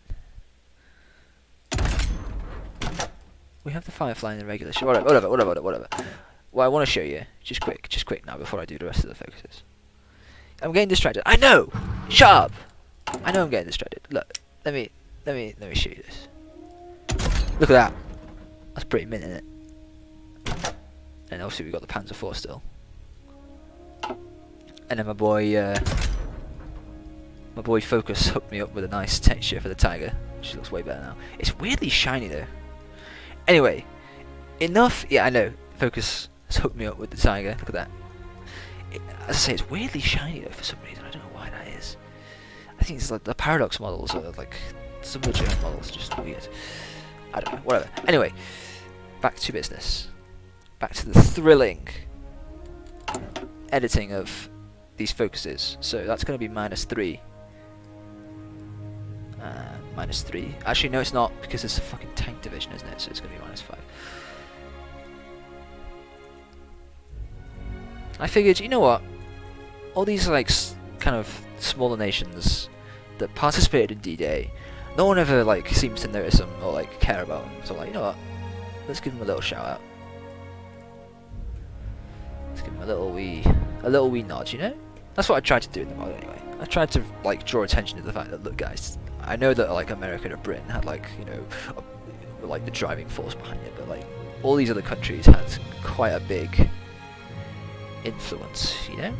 We have the Firefly in the regular show. Whatever. What I want to show you, just quick now before I do the rest of the focuses. I'm getting distracted. I know. Shut up. I know I'm getting distracted. Look, let me show you this. Look at that. That's pretty mint, isn't it? And obviously we got the Panzer IV still. And then my boy Focus hooked me up with a nice texture for the Tiger. She looks way better now. It's weirdly shiny though. Anyway, enough. Yeah, I know. Focus has hooked me up with the Tiger. Look at that. As I say, it's weirdly shiny though for some reason. I don't know why that is. I think it's like the Paradox models, or like some of the German models, are just weird. I don't know. Whatever. Anyway, back to business. Back to the thrilling editing of these focuses. So that's going to be -3. -3. Actually, no, it's not, because it's a fucking tank division, isn't it? So it's going to be -5. I figured, you know what? All these like kind of smaller nations that participated in D-Day, no one ever like seems to notice them or like care about them. So like, you know what? Let's give them a little shout out. Let's give them a little wee nod, you know? That's what I tried to do in the mod anyway. I tried to like draw attention to the fact that, look guys, I know that like America and Britain had like, you know, like the driving force behind it, but like all these other countries had quite a big influence, you know?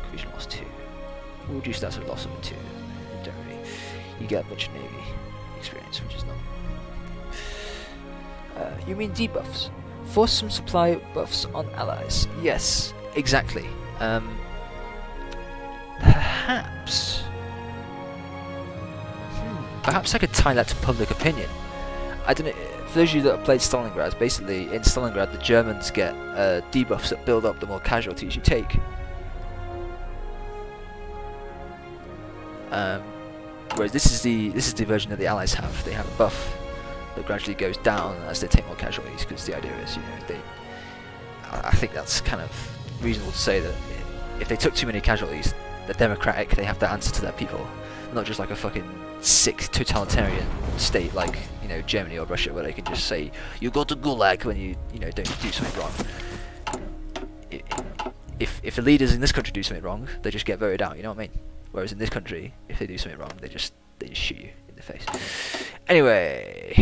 Cohesion loss 2. We'll reduce that to loss of 2. Don't really. You get a bunch of Navy experience, which is not. You mean debuffs? Force some supply buffs on allies. Yes, exactly. Perhaps. Perhaps I could tie that to public opinion. I don't know. For those of you that have played Stalingrad, basically in Stalingrad the Germans get debuffs that build up the more casualties you take. Whereas this is the version that the Allies have. They have a buff that gradually goes down as they take more casualties, because the idea is, you know, I think that's kind of reasonable to say that if they took too many casualties, they're democratic, they have to answer to their people, not just like a fucking sick totalitarian state like, you know, Germany or Russia, where they can just say you go to gulag when you know, don't do something wrong. If the leaders in this country do something wrong, they just get voted out, you know what I mean? Whereas in this country, if they do something wrong, they just shoot you in the face. Anyway,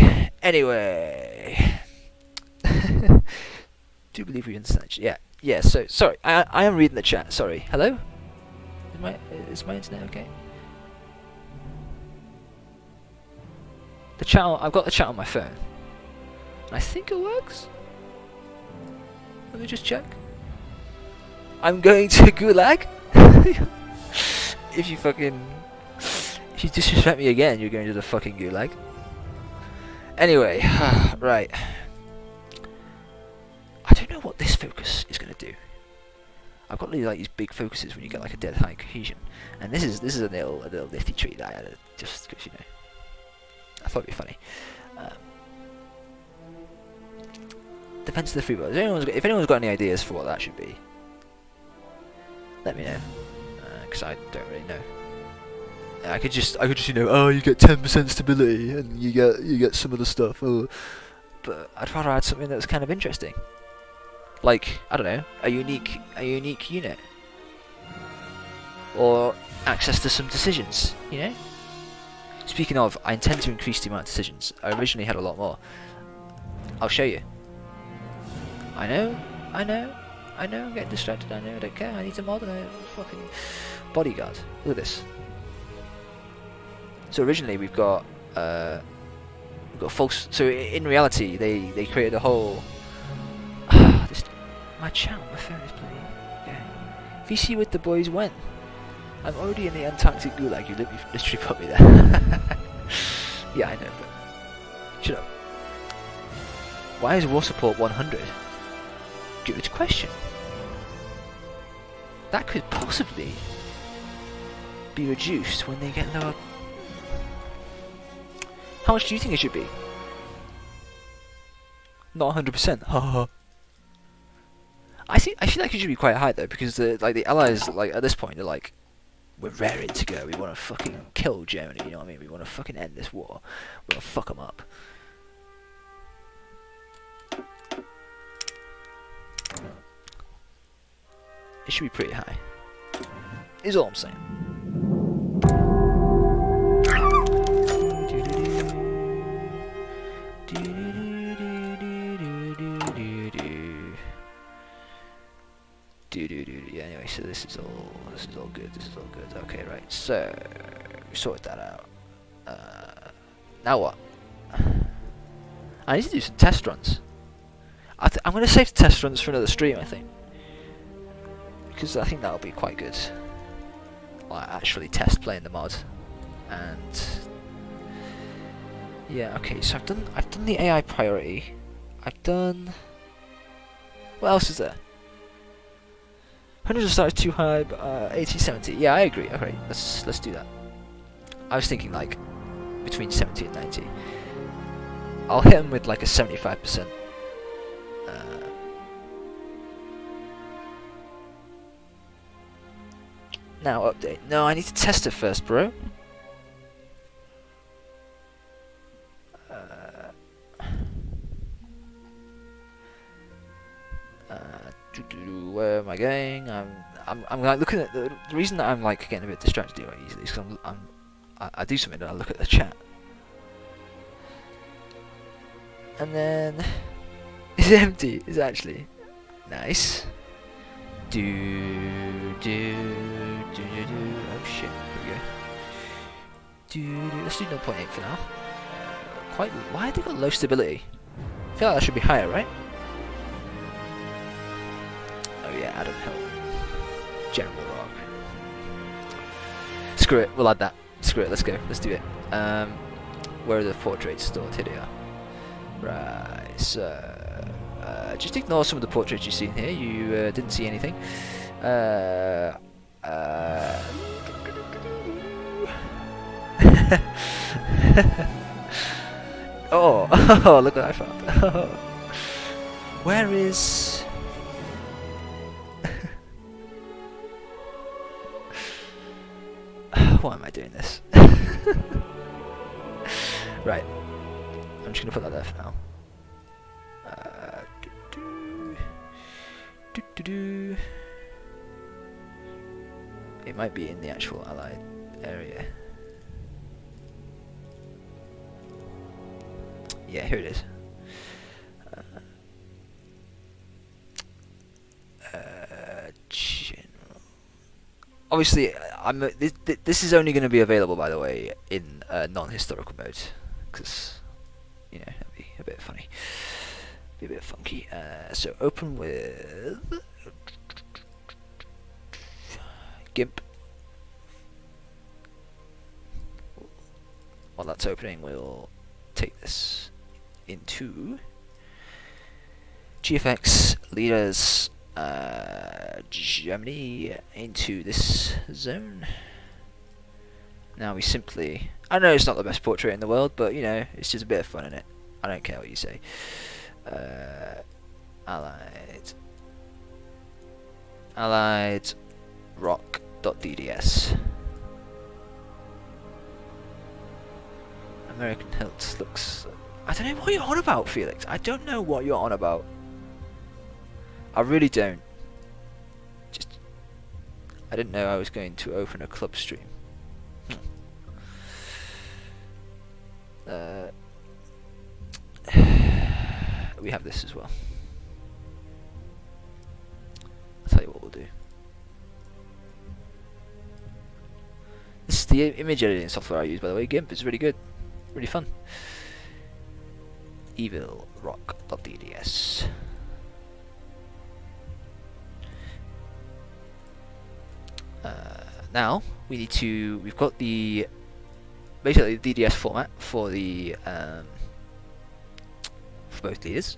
do believe we understand. Yeah. So sorry, I am reading the chat. Sorry. Hello. Is my internet okay? The chat. I've got the chat on my phone. I think it works. Let me just check. I'm going to gulag. If you disrespect me again, you're going to the fucking gulag. Anyway, right. I don't know what this focus is going to do. I've got like these big focuses when you get like a dead high cohesion, and this is a little nifty treat that I added just because, you know, I thought it'd be funny. Defense of the free world. If anyone's got any ideas for what that should be, let me know, because I don't really know. I could just you know, oh, you get 10% stability and you get some of the stuff. Oh. But I'd rather add something that's kind of interesting, like, I don't know, a unique unit, or access to some decisions. You know. Speaking of, I intend to increase the amount of decisions. I originally had a lot more. I'll show you. I know, I know, I know, I'm getting distracted, I know, I don't care, I need to mod, fucking bodyguard. Look at this. So originally we've got false, so in reality they created a whole, this, my channel, my phone is bloody, yeah. VC with the boys when? I'm already in the Antarctic gulag, you literally put me there. Yeah, I know, but shut up. Why is war support 100? Good question. That could possibly be reduced when they get lower. How much do you think it should be? Not 100%. Haha. I feel like it should be quite high though, because the allies at this point they're like, we're raring to go. We want to fucking kill Germany. You know what I mean? We want to fucking end this war. We want to fuck them up. It should be pretty high. Is all I'm saying. Yeah, anyway, so this is all good. This is all good. Okay, right. So we sorted that out. Now what? I need to do some test runs. I'm going to save the test runs for another stream, I think, because I think that'll be quite good. Like actually test playing the mod, and yeah. Okay, so I've done the AI priority. I've done. What else is there? 100 stars too high, but 80, 70. Yeah, I agree. Okay, let's do that. I was thinking like between 70 and 90. I'll hit him with like a 75%. Now update. No, I need to test it first, bro. Where am I going? I'm like looking at the reason that I'm like getting a bit distracted here easily is because I do something and I look at the chat, and then it's empty. It's actually nice. Oh shit! Here we go. Let's do 0.8 for now. Why have they got low stability? I feel like that should be higher, right? Oh yeah, Adam Hill. General Rock. Screw it, we'll add that. Screw it, let's go. Let's do it. Where are the portraits stored? Here they are. Right, so just ignore some of the portraits you've seen here. You didn't see anything. Oh, look what I found. Where is... Why am I doing this? Right. I'm just going to put that there for now. It might be in the actual allied area. Yeah, here it is. General. Obviously, this is only going to be available, by the way, in non-historical mode, because you know that'd be a bit funny, be a bit funky. So open with GIMP. While that's opening, we'll take this into GFX leaders Germany into this zone. Now we simply, I know it's not the best portrait in the world, but you know, it's just a bit of fun in it. I don't care what you say. Allied rock.dds. American hilt looks... I don't know what you're on about, Felix. I don't know what you're on about. I really don't. Just... I didn't know I was going to open a club stream. We have this as well. tell you what we'll do. This is the image editing software I use, by the way. GIMP is really good, really fun. evilrock.dds. Now we need to. We've got the basically the DDS format for the for both leaders.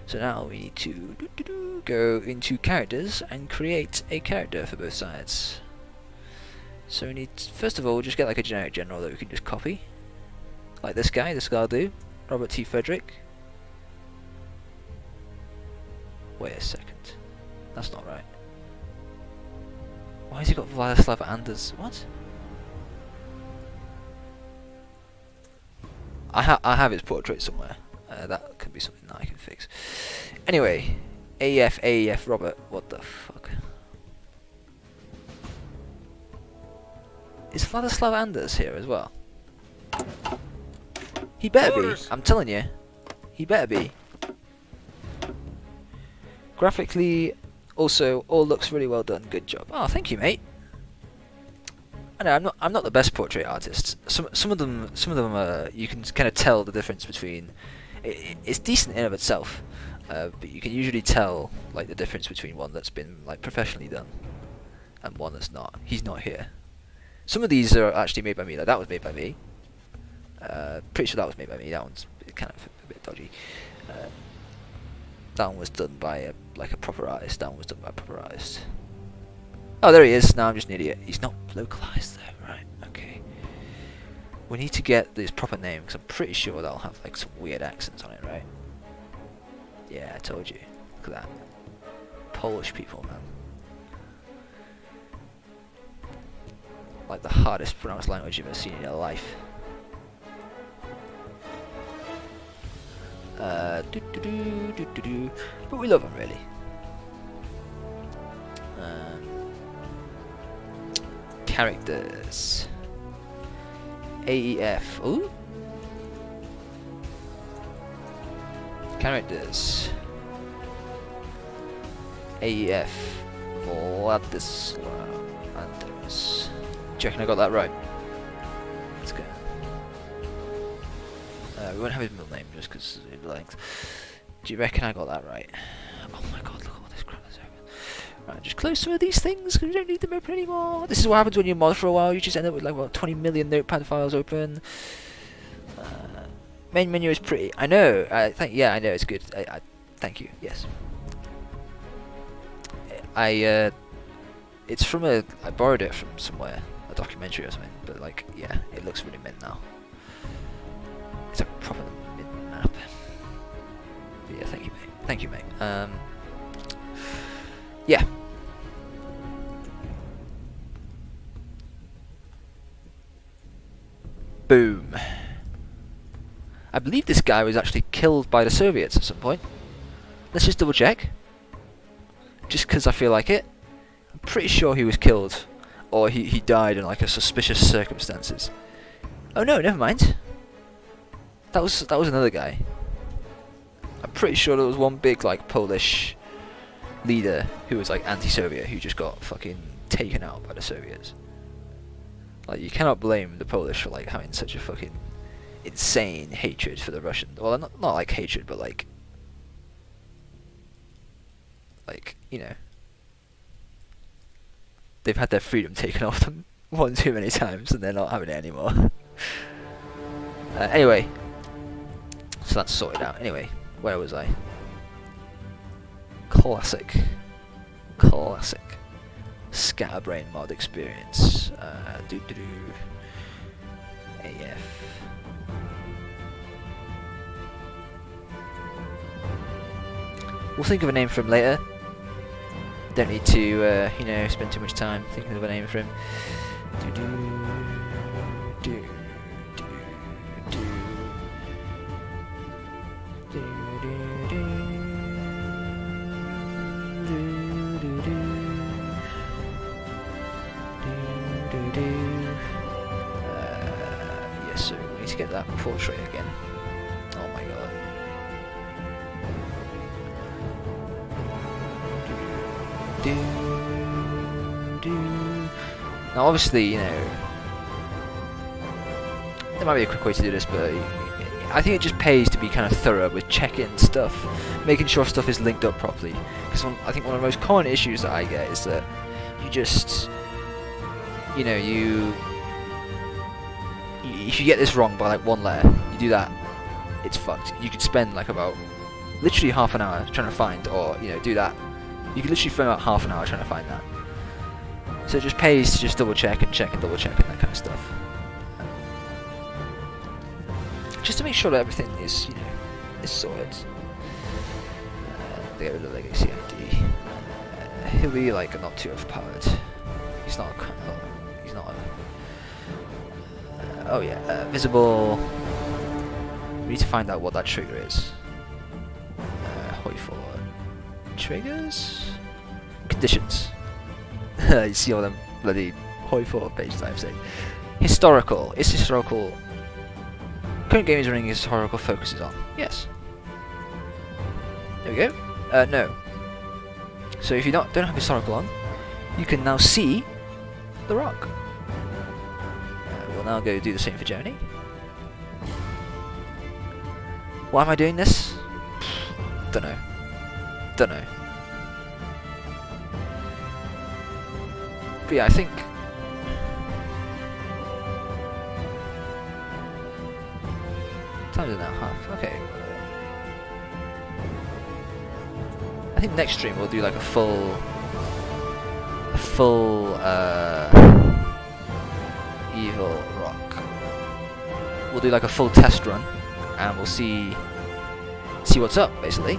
So now we need to go into characters and create a character for both sides. So we need, first of all, we'll just get like a generic general that we can just copy. Like this guy I'll do. Robert T. Frederick. Wait a second. That's not right. Why has he got Vladislav Anders? What? I have his portrait somewhere. That could be something that I can fix. Anyway, AEF Robert. What the fuck? Is Vladislav Anders here as well? He better be. I'm telling you. He better be. Graphically, also, all looks really well done. Good job. Oh, thank you, mate. I know I'm not the best portrait artist. Some of them you can kind of tell the difference between. It's decent in of itself, but you can usually tell like the difference between one that's been like professionally done and one that's not. He's not here. Some of these are actually made by me. Like that was made by me. Pretty sure that was made by me. That one's kind of a bit dodgy. That one was done by a proper artist. That one was done by a proper artist. Oh, there he is. Now I'm just an idiot. He's not localized though, right? Okay. We need to get this proper name because I'm pretty sure that'll have like some weird accents on it, right? Yeah, I told you. Look at that. Polish people, man. Like the hardest pronounced language you've ever seen in your life. But we love them really. Characters. AEF. Ooh. Characters. AEF. Vladislav Anders. Do you reckon I got that right? Let's go. We won't have his middle name just because it blanks. Do you reckon I got that right? Oh my god, look at all this crap that's open. Right, just close some of these things because we don't need them open anymore. This is what happens when you mod for a while. You just end up with like what 20 million notepad files open. Main menu is pretty. I know. Yeah, I know it's good. Thank you. Yes. It's from I borrowed it from somewhere, a documentary or something. But like, yeah, it looks really mint now. It's a proper mint map. But yeah, thank you, mate. Thank you, mate. Yeah. Boom. I believe this guy was actually killed by the Soviets at some point. Let's just double check. Just because I feel like it. I'm pretty sure he was killed. Or he died in like a suspicious circumstances. Oh no, never mind. That was another guy. I'm pretty sure there was one big like Polish leader who was like anti-Soviet who just got fucking taken out by the Soviets. Like you cannot blame the Polish for like having such a fucking insane hatred for the Russians. Well, not like hatred, but like you know, they've had their freedom taken off them one too many times, and they're not having it anymore. Anyway, so that's sorted out. Anyway, where was I? Classic Scatterbrain mod experience. AF. We'll think of a name for him later. Don't need to, you know, spend too much time thinking of a name for him. Yes, so we need to get that portrait again. Oh my god. Do, do. Now, obviously, you know, there might be a quick way to do this, but I think it just pays to be kind of thorough with checking stuff, making sure stuff is linked up properly. Because I think one of the most common issues that I get is that you just, you know, if you get this wrong by like one letter, you do that, it's fucked. You could spend like about literally half an hour trying to find, or you know, do that. You could literally spend about half an hour trying to find that. So it just pays to just double check and double check and that kind of stuff. Just to make sure that everything is, you know, is sorted. They get rid of the legacy ID. He'll be like not too overpowered. He's not. He's not. Oh yeah, visible. We need to find out what that trigger is. HOI4 triggers, conditions. You see all them bloody HOI4 pages I've said. Historical. Is historical? Current game is running historical focuses on. Yes. There we go. No. So if you don't have historical on, you can now see the rock. We'll now go do the same for Germany. Why am I doing this? Dunno. Dunno. But yeah, I think time is now half. Okay. I think next stream we'll do like a full evil rock. We'll do like a full test run, and we'll see what's up basically.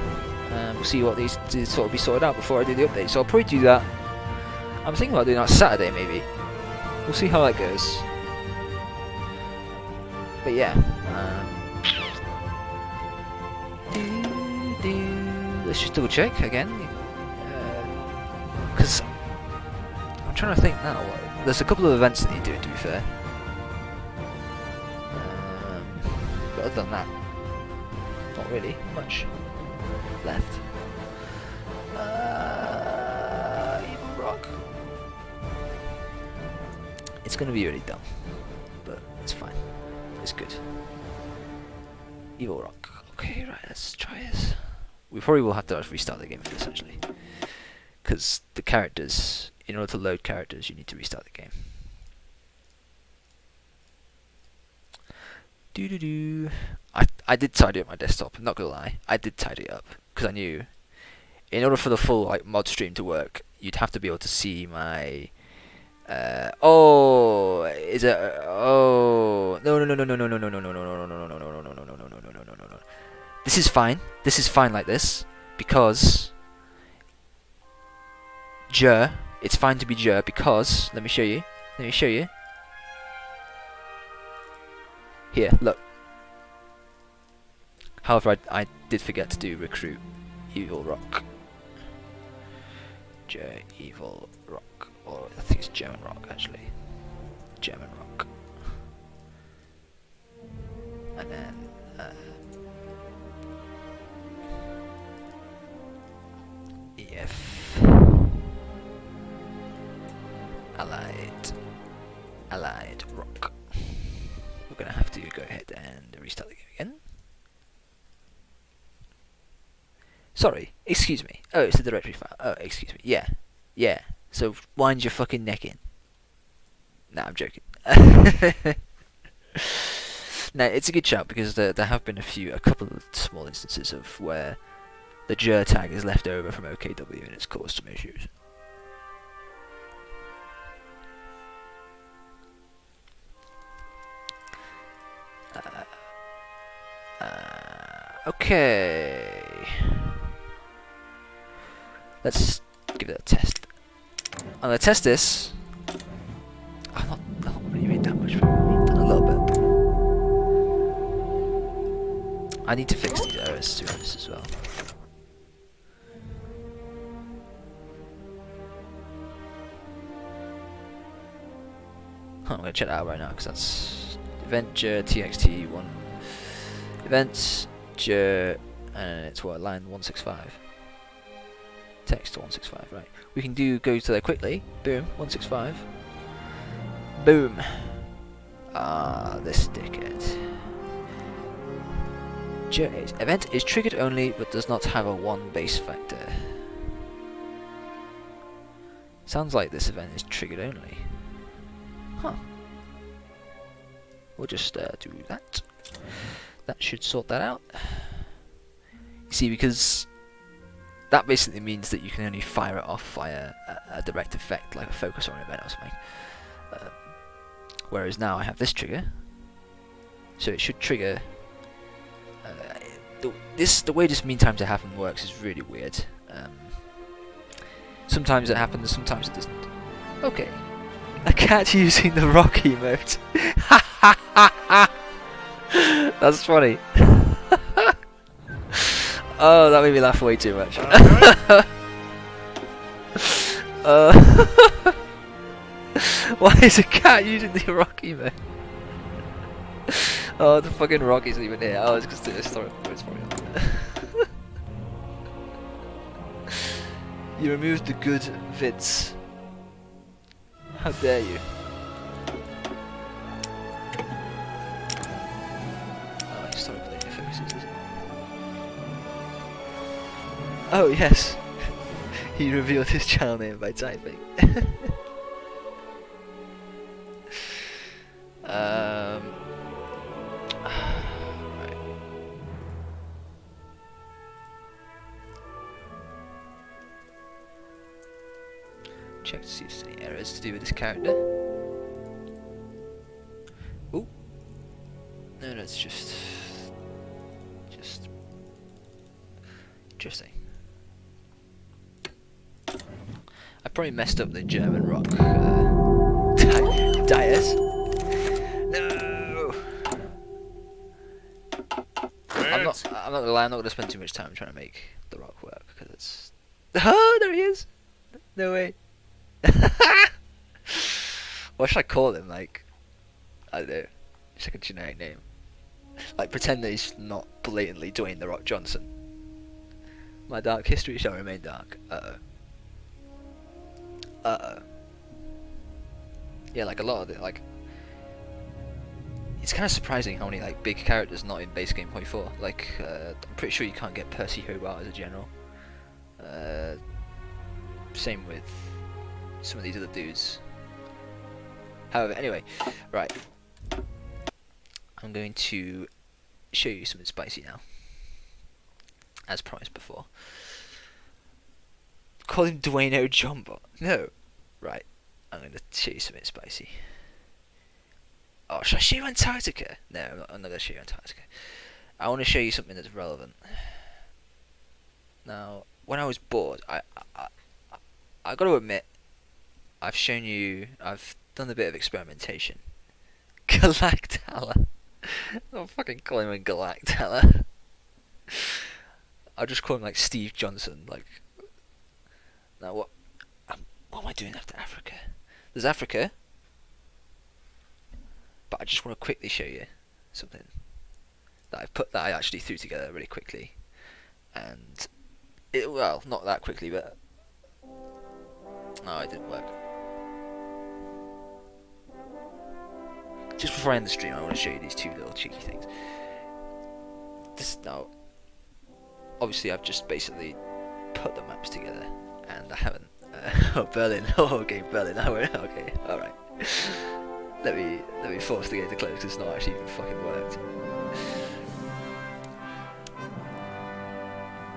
We'll see what needs to sort of be sorted out before I do the update. So I'll probably do that. I'm thinking about doing that Saturday maybe. We'll see how that goes. But yeah. Let's just double check again. Because I'm trying to think now. There's a couple of events that you do, to be fair. But other than that, not really much left. Evil rock. It's gonna be really dumb, but it's fine. It's good. Evil rock. Okay, right. Let's try this. We probably will have to restart the game for this actually, because the characters, in order to load characters, you need to restart the game. I did tidy up my desktop. I'm not gonna lie, I did tidy it up because I knew, in order for the full like mod stream to work, you'd have to be able to see my. Oh, is it? Oh, no. This is fine. This is fine like this because it's fine to be because let me show you. Here, look. However, I did forget to do recruit evil rock. Evil rock, or I think it's German rock actually. German rock, and then. EF allied rock. We're gonna have to go ahead and restart the game again. Sorry, excuse me. Oh, it's a directory file. Oh, excuse me. Yeah. So wind your fucking neck in. Nah, I'm joking. No, it's a good shout because there have been a couple of small instances of where the ger tag is left over from OKW and it's caused some issues. Okay. Let's give it a test. I'm gonna test this. I've not really made that much, but I've done a little bit. I need to fix these errors to be honest as well. I'm gonna check that out right now because that's event ger txt1 events ger and it's what, line 165. Text to 165, right. We can go to there quickly. Boom, 165. Boom. Ah, this dickhead. HOI8. Event is triggered only, but does not have a 1 base factor. Sounds like this event is triggered only. Huh. We'll just do that. That should sort that out. You see, because that basically means that you can only fire it off via a direct effect, like a focus or an event or something. Whereas now I have this trigger, so it should trigger. The way this mean time to happen works is really weird. Sometimes it happens, sometimes it doesn't. Okay, a cat using the rock emote. That's funny. Oh, that made me laugh way too much. Why is a cat using the rock emote? Oh, the fucking rock isn't even here. Oh, it's because the historic point's probably not. You removed the good vids. How dare you? Oh, historic data focuses, isn't it? Oh, yes. He revealed his channel name by typing. Right. Check to see if there's any errors to do with this character. Ooh. No, that's just interesting. I probably messed up the German rock diet. No. I'm not gonna lie. I'm not gonna spend too much time trying to make the rock work because it's. Oh, there he is. No way. What should I call him? Like, I don't know. It's like a generic name. Like, pretend that he's not blatantly Dwayne The Rock Johnson. My dark history shall remain dark. Yeah, like a lot of it, like... It's kind of surprising how many, like, big characters not in base game HOI4. Like, I'm pretty sure you can't get Percy Hobart as a general. Same with some of these other dudes. However, anyway, right. I'm going to show you something spicy now. As promised before. Call him Dwayne O'Johnbot. No. Right. I'm going to show you something spicy. Oh, should I show you Antarctica? No, I'm not going to show you Antarctica. I want to show you something that's relevant. Now, when I was bored, I got to admit, I've done a bit of experimentation. Galactala. I'll fucking call him a Galactala. I'll just call him like Steve Johnson. Like, now what am I doing after Africa? There's Africa, but I just want to quickly show you something that I actually threw together really quickly, and well, not that quickly, but no, it didn't work. Just before I end the stream, I want to show you these two little cheeky things. This now, obviously, I've just basically put the maps together, and I haven't. Oh, Berlin. Oh, okay, Berlin. Okay, all right. Let me force the game to close because it's not actually even fucking worked.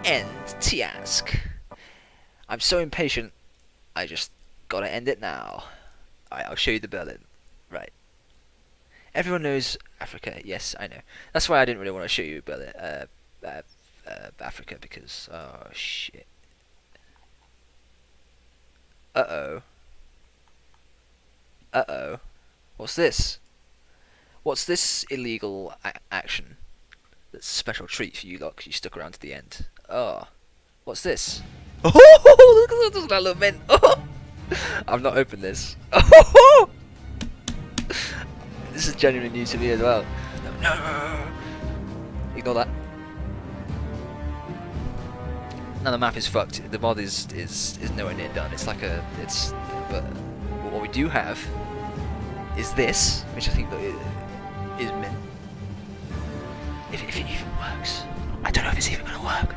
End task. I'm so impatient. I just gotta end it now. Alright, I'll show you the Berlin. Right. Everyone knows Africa. Yes, I know. That's why I didn't really want to show you Berlin, Africa, because oh shit. Uh oh. What's this? What's this illegal action? That's a special treat for you lot 'cause you stuck around to the end. Oh. What's this? Oh, look at that little mint. Oh. I've not opened this. Oh. This is genuinely new to me as well. No. Ignore that. Now the map is fucked. The mod is nowhere near done. It's like but what we do have is this, which I think that is mint. If it even works, I don't know if it's even gonna work.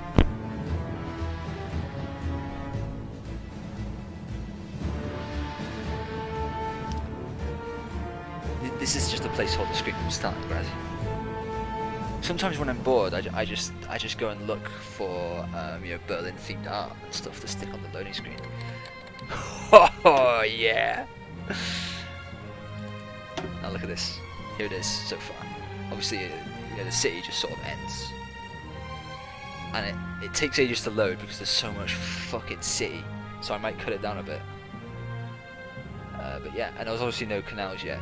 This is just a placeholder screen from Stalingrad. Sometimes when I'm bored, I just go and look for Berlin themed art and stuff to stick on the loading screen. Oh yeah! Now look at this. Here it is so far. Obviously, the city just sort of ends, and it takes ages to load because there's so much fucking city. So I might cut it down a bit. But yeah, and there's obviously no canals yet.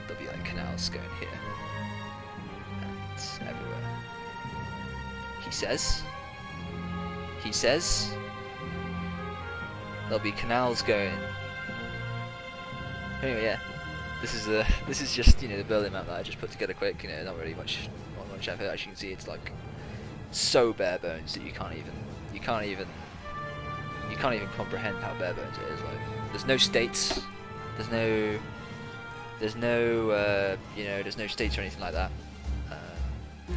There'll be like canals going here. Everywhere. He says there'll be canals going. Anyway, yeah, this is just the Berlin map that I just put together quick. Not really much effort. As you can see, it's like so bare bones that you can't even comprehend how bare bones it is. Like, there's no states, there's no states or anything like that.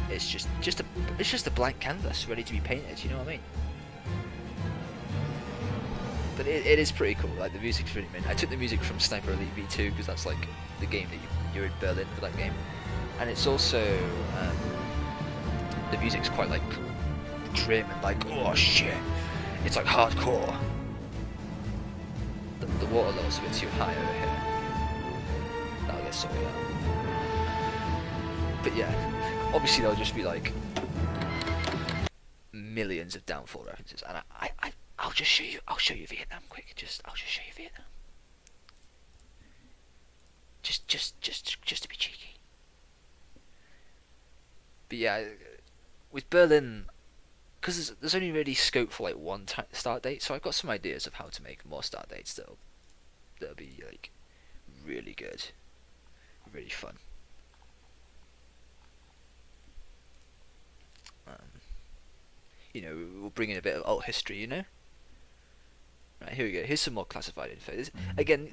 It's just a blank canvas ready to be painted. You know what I mean? But it is pretty cool. Like, the music's really mint. I took the music from Sniper Elite V2 because that's like the game that you're in Berlin for that game, and it's also the music's quite like grim and like, oh shit, it's like hardcore. The water level's a bit too high over here. That'll get sorted out. But yeah, obviously there'll just be like millions of Downfall references, and I'll just show you. I'll show you Vietnam quick. I'll just show you Vietnam. Just to be cheeky. But yeah, with Berlin, because there's only really scope for like one start date, so I've got some ideas of how to make more start dates that'll be like really good, really fun. We'll bring in a bit of alt history, Right, here we go. Here's some more classified info. Again,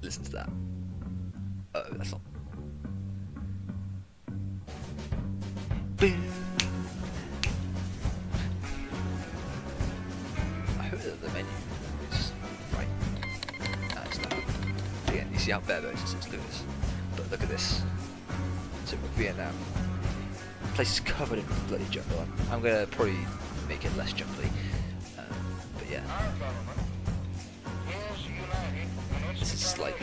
listen to that. Oh, that's not. Boom. I hope that the menu is right. No, it's not. Again, you see how bare bones this is. Look at this. But look at this. So Vietnam. The place is covered in bloody jungle. I'm gonna probably make it less jungly. But yeah. This is like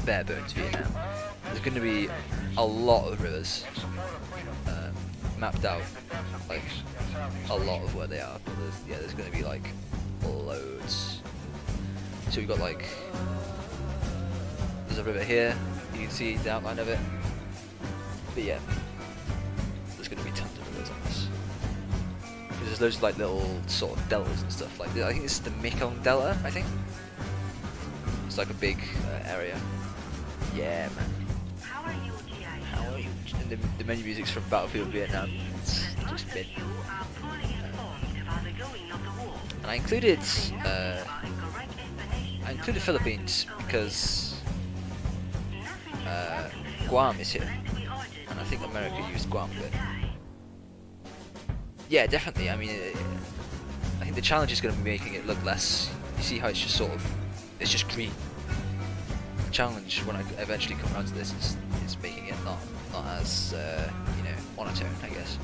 bare bones Vietnam. There's gonna be a lot of rivers mapped out, like a lot of where they are, but there's gonna be like loads. So we've got like, there's a river here, you can see the outline of it, but yeah, there's gonna be tons of rivers on this. Because there's loads of like little sort of deltas and stuff, like I think this is the Mekong Delta, I think. It's like a big area. Yeah, man. How are you? And the menu music's from Battlefield Vietnam. It's just mint. And I included Philippines because Guam is here, and I think America used Guam a bit. Yeah, definitely. I mean, I think the challenge is going to be making it look less. You see how it's just it's just green. The challenge when I eventually come around to this is making it not as monotone, I guess.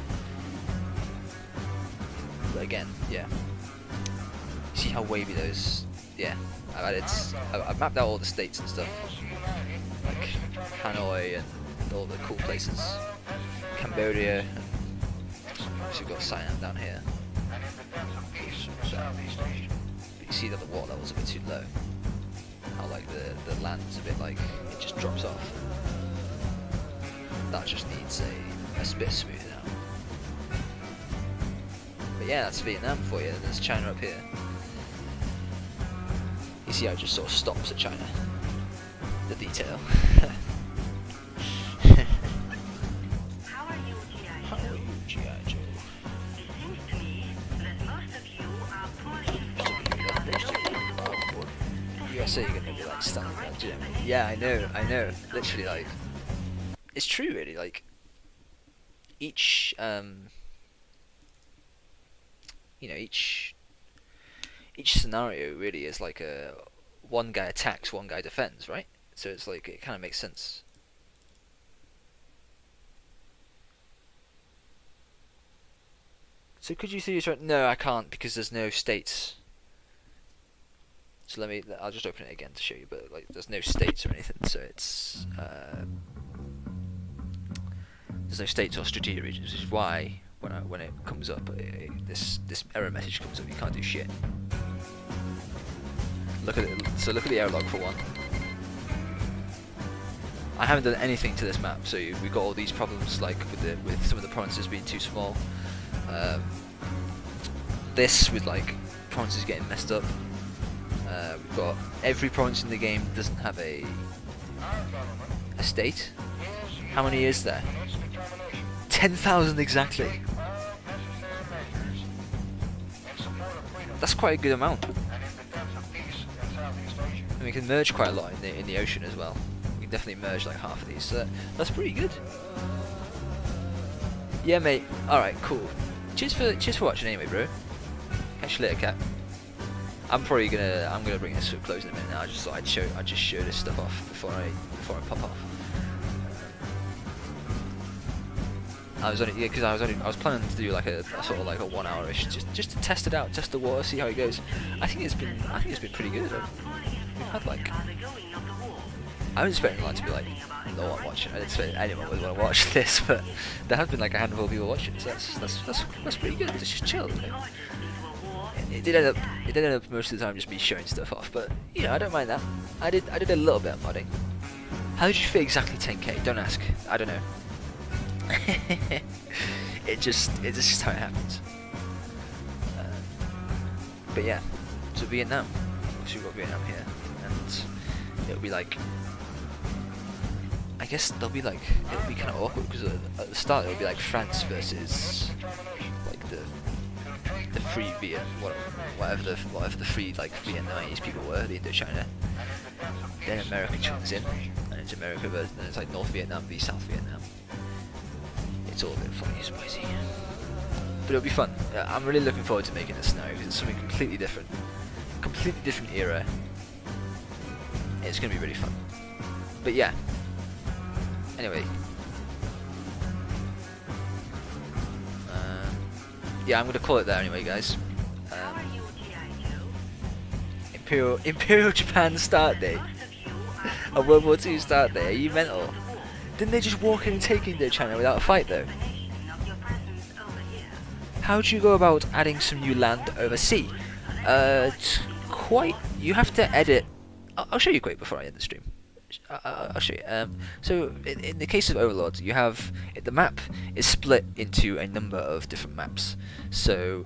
But again, yeah. You see how wavy those? Yeah, I've mapped out all the states and stuff, like Hanoi and all the cool places, Cambodia, and so we've got Siam down here. But you see that the water level's a bit too low. How like the land's a bit like it just drops off. That just needs a bit smoothed out. But yeah, that's Vietnam for you. There's China up here. You see how it just sort of stops at China. The detail. How are you, GI? say you're gonna be like standing there, do you know what I mean? Yeah, I know. Literally, like, it's true, really. Like, each you know, each scenario really is like a one guy attacks, one guy defends, right? So it's like it kind of makes sense. So could you see your No, I can't because there's no states. So I'll just open it again to show you, but like there's no states or anything, so it's there's no states or strategic regions, which is why when it comes up, this error message comes up. You can't do shit. Look at it. So look at the error log for one. I haven't done anything to this map, so we've got all these problems like with some of the provinces being too small. This with like provinces getting messed up. We've got every province in the game doesn't have a state. How many is there? 10,000 exactly. That's quite a good amount. And we can merge quite a lot in the ocean as well. We can definitely merge like half of these. So that's pretty good. Yeah, mate. All right, cool. Cheers for watching anyway, bro. Catch you later, cat. I'm gonna bring this to a close in a minute now. I just thought I'd just show this stuff off before I pop off. I was planning to do like a sort of like a 1 hour-ish just to test it out, test the water, see how it goes. I think it's been pretty good. We've had like, I was expecting like to be like no one watching. I didn't expect anyone would want to watch this, but there have been like a handful of people watching, so that's pretty good. It's just chill, you know. It did end up most of the time just me showing stuff off, but you know I don't mind that. I did a little bit of modding. How did you fit exactly 10k? Don't ask. I don't know. it's just how it happens. But yeah, so Vietnam. So we've got Vietnam here, and it'll be like, I guess it'll be kind of awkward because at the start it'll be like France versus like the free whatever the free like Vietnamese people were, the Indochina. Then America joins in, and it's America versus, and it's like North Vietnam v South Vietnam. It's all a bit funny and spicy, but it'll be fun. I'm really looking forward to making this scenario because it's something completely different era. It's gonna be really fun. But yeah. Anyway. Yeah, I'm gonna call it there anyway, guys. Imperial Japan start date. A World War II start date. Are you mental? Didn't they just walk in and take Indochina without a fight though? How do you go about adding some new land overseas? You have to edit. I'll show you quick before I end the stream. I'll show you. So in the case of Overlord, you have the map is split into a number of different maps. So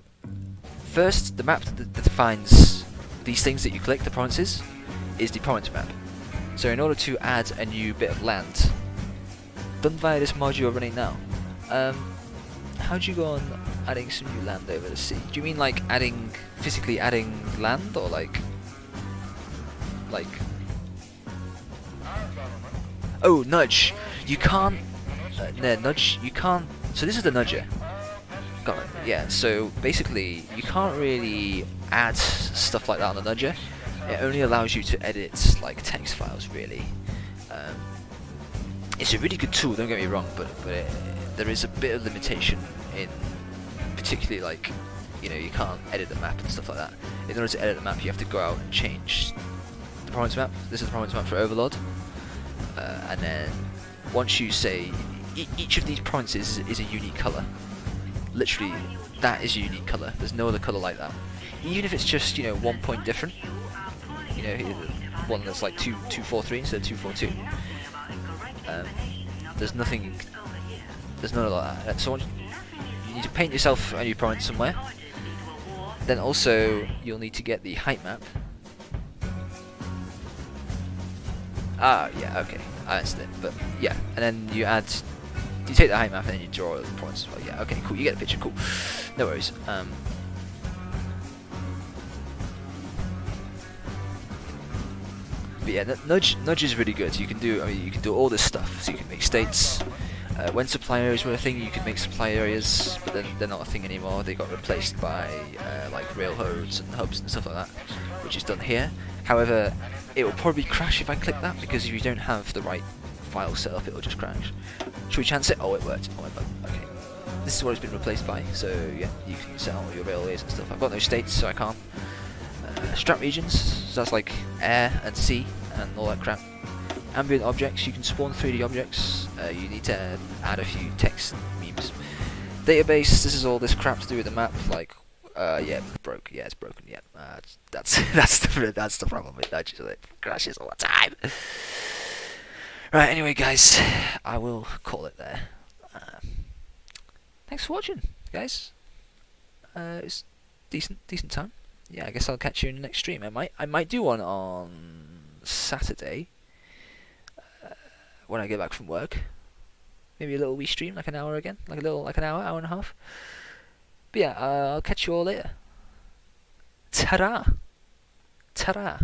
first, the map that defines these things that you click, the provinces, is the province map. So in order to add a new bit of land, done via this mod you're running now, how do you go on adding some new land over the sea? Do you mean like physically adding land, or like? Oh, nudge. You can't. Nudge. You can't. So this is the nudger. Got it. Yeah. So basically, you can't really add stuff like that on the nudger. It only allows you to edit like text files, really. It's a really good tool. Don't get me wrong, but there is a bit of limitation in, particularly like, you know, you can't edit the map and stuff like that. In order to edit the map, you have to go out and change the province map. This is the province map for Overlord. And then once you say each of these provinces is a unique color. Literally, that is a unique color. There's no other color like that. Even if it's just, you know, 1 point different. You know, one that's like 243 instead of 242. There's nothing. There's none of that. So you need to paint yourself a new province somewhere. Then also you'll need to get the height map. Ah, yeah, okay, I understand it, but yeah, and then you take the height map and then you draw the points as well. Yeah, okay, cool, you get the picture, cool, no worries. yeah, nudge is really good. You can do, I mean, you can do all this stuff. So you can make states. When supply areas were a thing, you could make supply areas, but then they're not a thing anymore. They got replaced by like railroads and hubs and stuff like that, which is done here. However, it will probably crash if I click that, because if you don't have the right file set up, it will just crash. Should we chance it? Oh, it worked. Oh, it worked. Okay. This is what it's been replaced by, so yeah, you can set all your railways and stuff. I've got no states, so I can't. Strat regions, so that's like air and sea and all that crap. Ambient objects, you can spawn 3D objects. You need to add a few text memes. Database, this is all this crap to do with the map, like, yeah, broke. Yeah, it's broken. Yeah, that's the problem with that. It crashes all the time. Right. Anyway, guys, I will call it there. Thanks for watching, guys. It's decent time. Yeah, I guess I'll catch you in the next stream. I might do one on Saturday when I get back from work. Maybe a little wee stream, like an hour again, like an hour and a half. But yeah, I'll catch you all later. Ta-ra! Ta-ra!